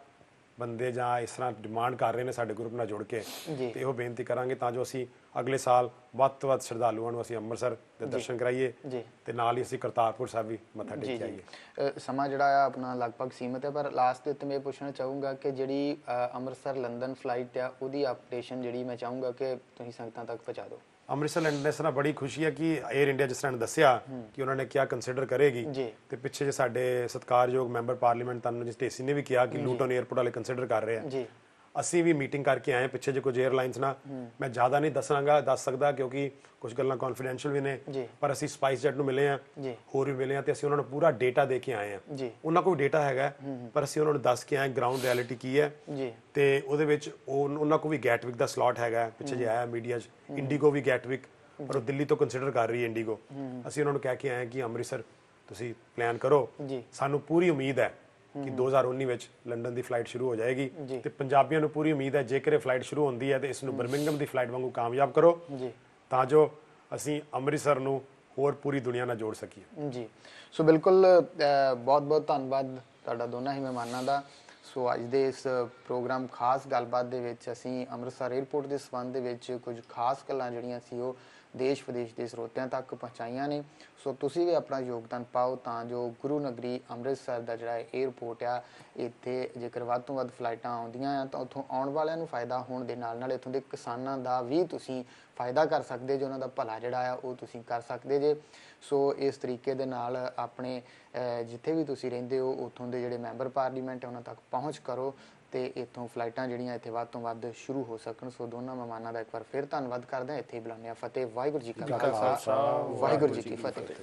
Speaker 3: ਬੰਦੇ ਜਾਂ ਇਸ ਤਰ੍ਹਾਂ ਡਿਮਾਂਡ ਕਰ ਰਹੇ ਨੇ ਸਾਡੇ ਗਰੁੱਪ ਨਾਲ ਜੁੜ ਕੇ,
Speaker 1: ਜੀ।
Speaker 3: ਤੇ ਇਹੋ ਬੇਨਤੀ ਕਰਾਂਗੇ ਤਾਂ ਜੋ ਅਸੀਂ ਅਗਲੇ ਸਾਲ ਵੱਧ ਤੋਂ ਵੱਧ ਸ਼ਰਧਾਲੂਆਂ ਨੂੰ ਅਸੀਂ ਅੰਮ੍ਰਿਤਸਰ ਦੇ ਦਰਸ਼ਨ ਕਰਾਈਏ
Speaker 1: ਜੀ।
Speaker 3: ਤੇ ਨਾਲ ਹੀ ਅਸੀਂ ਕਰਤਾਰਪੁਰ ਸਾਹਿਬ ਵੀ ਮੱਥਾ ਟੇਕ
Speaker 1: ਜੀ
Speaker 3: ਕੇ
Speaker 1: ਜੀ
Speaker 3: ਆਈਏ।
Speaker 1: ਸਮਾਂ ਜਿਹੜਾ ਆ ਆਪਣਾ ਲਗਭਗ ਸੀਮਿਤ ਹੈ, ਪਰ ਲਾਸਟ ਦੇ ਉੱਤੇ ਮੈਂ ਇਹ ਪੁੱਛਣਾ ਚਾਹੂੰਗਾ ਕਿ ਜਿਹੜੀ ਅੰਮ੍ਰਿਤਸਰ ਲੰਡਨ ਫਲਾਈਟ ਆ ਉਹਦੀ ਅਪਡੇਸ਼ਨ ਜਿਹੜੀ ਮੈਂ ਚਾਹੂੰਗਾ ਕਿ ਤੁਸੀਂ ਸੰਗਤਾਂ ਤੱਕ ਪਹੁੰਚਾ ਦਿਓ।
Speaker 3: ਅੰਮ੍ਰਿਤਸਰ ਲੰਡਨ ਇਸ ਤਰ੍ਹਾਂ ਬੜੀ ਖੁਸ਼ੀ ਹੈ ਕਿ 에ਅਰ ਇੰਡੀਆ ਜਿਸ ਤਰ੍ਹਾਂ ਨੇ ਦੱਸਿਆ ਕਿ ਉਹਨਾਂ ਨੇ ਕਿਹਾ ਕੰਸੀਡਰ ਕਰੇਗੀ,
Speaker 1: ਜੀ।
Speaker 3: ਤੇ ਪਿੱਛੇ ਜੇ ਸਾਡੇ ਸਤਿਕਾਰਯੋਗ ਮੈਂਬਰ ਪਾਰਲੀਮੈਂਟ ਤਨੂ ਢੇਸੀ ਨੇ ਵੀ ਕਿਹਾ ਕਿ ਲੂਟਨ 에ਅਰਪੋਰਟ ਵਾਲੇ ਕੰਸੀਡਰ ਕਰ ਰਹੇ ਆ।
Speaker 1: ਜੀ
Speaker 3: ਅਸੀਂ ਵੀ ਮੀਟਿੰਗ ਕਰਕੇ ਆਏ ਪਿੱਛੇ ਜੇ ਕੁਝ 에ਅਰਲਾਈਨਸ ਨਾਲ, ਮੈਂ ਜ਼ਿਆਦਾ ਨਹੀਂ ਦੱਸ ਸਕਦਾ ਕਿਉਂਕਿ ਕੁਝ ਗੱਲਾਂ ਕੌਨਫੀਡੈਂਸ਼ੀਅਲ ਵੀ ਨੇ,
Speaker 1: ਜੀ।
Speaker 3: ਪਰ ਅਸੀਂ ਸਪਾਈਸ ਜੈਟ ਨੂੰ ਮਿਲੇ ਆ,
Speaker 1: ਜੀ
Speaker 3: ਹੋਰ ਵੀ ਮਿਲੇ ਆ, ਤੇ ਅਸੀਂ ਉਹਨਾਂ ਨੂੰ ਪੂਰਾ ਡੇਟਾ ਦੇ ਕੇ ਆਏ ਆ।
Speaker 1: ਜੀ
Speaker 3: ਉਹਨਾਂ ਕੋਲ ਡੇਟਾ ਹੈਗਾ, ਪਰ ਅਸੀਂ ਉਹਨਾਂ ਨੂੰ ਦੱਸ ਕੇ ਆਏ ਗਰਾਊਂਡ ਰਿਐਲਿਟੀ ਕੀ ਹੈ,
Speaker 1: ਜੀ
Speaker 3: ਤੇ ਉਹਦੇ ਵਿੱਚ ਉਹਨਾਂ ਕੋਲ ਵੀ ਗੈਟਵਿਕ ਦਾ ਸਲੋਟ ਹੈਗਾ, ਪਿੱਛੇ ਜੇ ਆਇਆ ਮੀਡੀਆ 'ਚ ਇੰਡੀਗੋ ਵੀ ਗੈਟਵਿਕ, ਪਰ ਉਹ ਦਿੱਲੀ ਤੋਂ ਕੰਸੀਡਰ ਕਰ ਰਹੀ ਹੈ ਇੰਡੀਗੋ। ਅਸੀਂ ਉਹਨਾਂ ਨੂੰ ਕਹਿ ਕੇ ਆਏ ਕਿ ਅੰਮ੍ਰਿਤਸਰ ਤੁਸੀਂ ਪਲਾਨ ਕਰੋ,
Speaker 1: ਜੀ
Speaker 3: ਸਾਨੂੰ ਪੂਰੀ ਉਮੀਦ ਹੈ ਕਿ 2019 ਵਿੱਚ ਲੰਡਨ ਦੀ ਫਲਾਈਟ ਸ਼ੁਰੂ ਹੋ ਜਾਏਗੀ,
Speaker 1: ਜੀ।
Speaker 3: ਤੇ ਪੰਜਾਬੀਆਂ ਨੂੰ ਪੂਰੀ ਉਮੀਦ ਹੈ ਜੇਕਰ ਇਹ ਫਲਾਈਟ ਸ਼ੁਰੂ ਹੁੰਦੀ ਹੈ ਤੇ ਇਸ ਨੂੰ ਬਰਮਿੰਗਮ ਦੀ ਫਲਾਈਟ ਵਾਂਗੂ ਕਾਮਯਾਬ ਕਰੋ,
Speaker 1: ਜੀ
Speaker 3: ਤਾਂ ਜੋ ਅਸੀਂ ਅੰਮ੍ਰਿਤਸਰ ਨੂੰ ਹੋਰ ਪੂਰੀ ਦੁਨੀਆ ਨਾਲ ਜੋੜ ਸਕੀਏ।
Speaker 1: ਜੀ ਸੋ ਬਿਲਕੁਲ ਬਹੁਤ ਬਹੁਤ ਧੰਨਵਾਦ ਤੁਹਾਡਾ ਦੋਨਾਂ ਹੀ ਮਹਿਮਾਨਾਂ ਦਾ। ਸੋ ਅੱਜ ਦੇ ਇਸ ਪ੍ਰੋਗਰਾਮ ਖਾਸ ਗੱਲਬਾਤ ਦੇ ਵਿੱਚ ਅਸੀਂ ਅੰਮ੍ਰਿਤਸਰ 에ਅਰਪੋਰਟ ਦੇ ਸੰਬੰਧ ਦੇ ਵਿੱਚ ਕੁਝ ਖਾਸ ਗੱਲਾਂ ਜਿਹੜੀਆਂ ਸੀ ਉਹ ਦੇਸ਼ ਵਿਦੇਸ਼ ਦੇ ਸਰੋਤਿਆਂ ਤੱਕ ਪਹੁੰਚਾਈਆਂ ਨੇ। ਸੋ ਤੁਸੀਂ ਵੀ ਆਪਣਾ ਯੋਗਦਾਨ ਪਾਓ ਤਾਂ ਜੋ ਗੁਰੂ ਨਗਰੀ ਅੰਮ੍ਰਿਤਸਰ ਦਾ ਜਿਹੜਾ 에ਅਰਪੋਰਟ ਆ, ਇੱਥੇ ਜੇਕਰ ਵੱਧ ਤੋਂ ਵੱਧ ਫਲਾਈਟਾਂ ਆਉਂਦੀਆਂ ਆ ਤਾਂ ਉੱਥੋਂ ਆਉਣ ਵਾਲਿਆਂ ਨੂੰ ਫਾਇਦਾ ਹੋਣ ਦੇ ਨਾਲ ਨਾਲ ਇੱਥੋਂ ਦੇ ਕਿਸਾਨਾਂ ਦਾ ਵੀ ਤੁਸੀਂ ਫਾਇਦਾ ਕਰ ਸਕਦੇ ਜੇ, ਉਹਨਾਂ ਦਾ ਭਲਾ ਜਿਹੜਾ ਆ ਉਹ ਤੁਸੀਂ ਕਰ ਸਕਦੇ ਜੇ। ਸੋ ਇਸ ਤਰੀਕੇ ਦੇ ਨਾਲ ਆਪਣੇ ਜਿੱਥੇ ਵੀ ਤੁਸੀਂ ਰਹਿੰਦੇ ਹੋ ਉੱਥੋਂ ਦੇ ਜਿਹੜੇ ਮੈਂਬਰ ਪਾਰਲੀਮੈਂਟ ਉਹਨਾਂ ਤੱਕ ਪਹੁੰਚ ਕਰੋ ਤੇ ਇੱਥੋਂ ਫਲਾਈਟਾਂ ਜਿਹੜੀਆਂ ਇੱਥੇ ਵੱਧ ਤੋਂ ਵੱਧ ਸ਼ੁਰੂ ਹੋ ਸਕਣ। ਸੋ ਦੋਨਾਂ ਮਹਿਮਾਨਾਂ ਦਾ ਇੱਕ ਵਾਰ ਫਿਰ ਧੰਨਵਾਦ ਕਰਦੇ ਹਾਂ। ਇੱਥੇ ਹੀ ਬੁਲਾਉਂਦੇ ਹਾਂ। ਫਤਿਹ। ਵਾਹਿਗੁਰੂ ਜੀ ਕਾ ਖਾਲਸਾ, ਵਾਹਿਗੁਰੂ ਜੀ ਕੀ ਫਤਿਹ।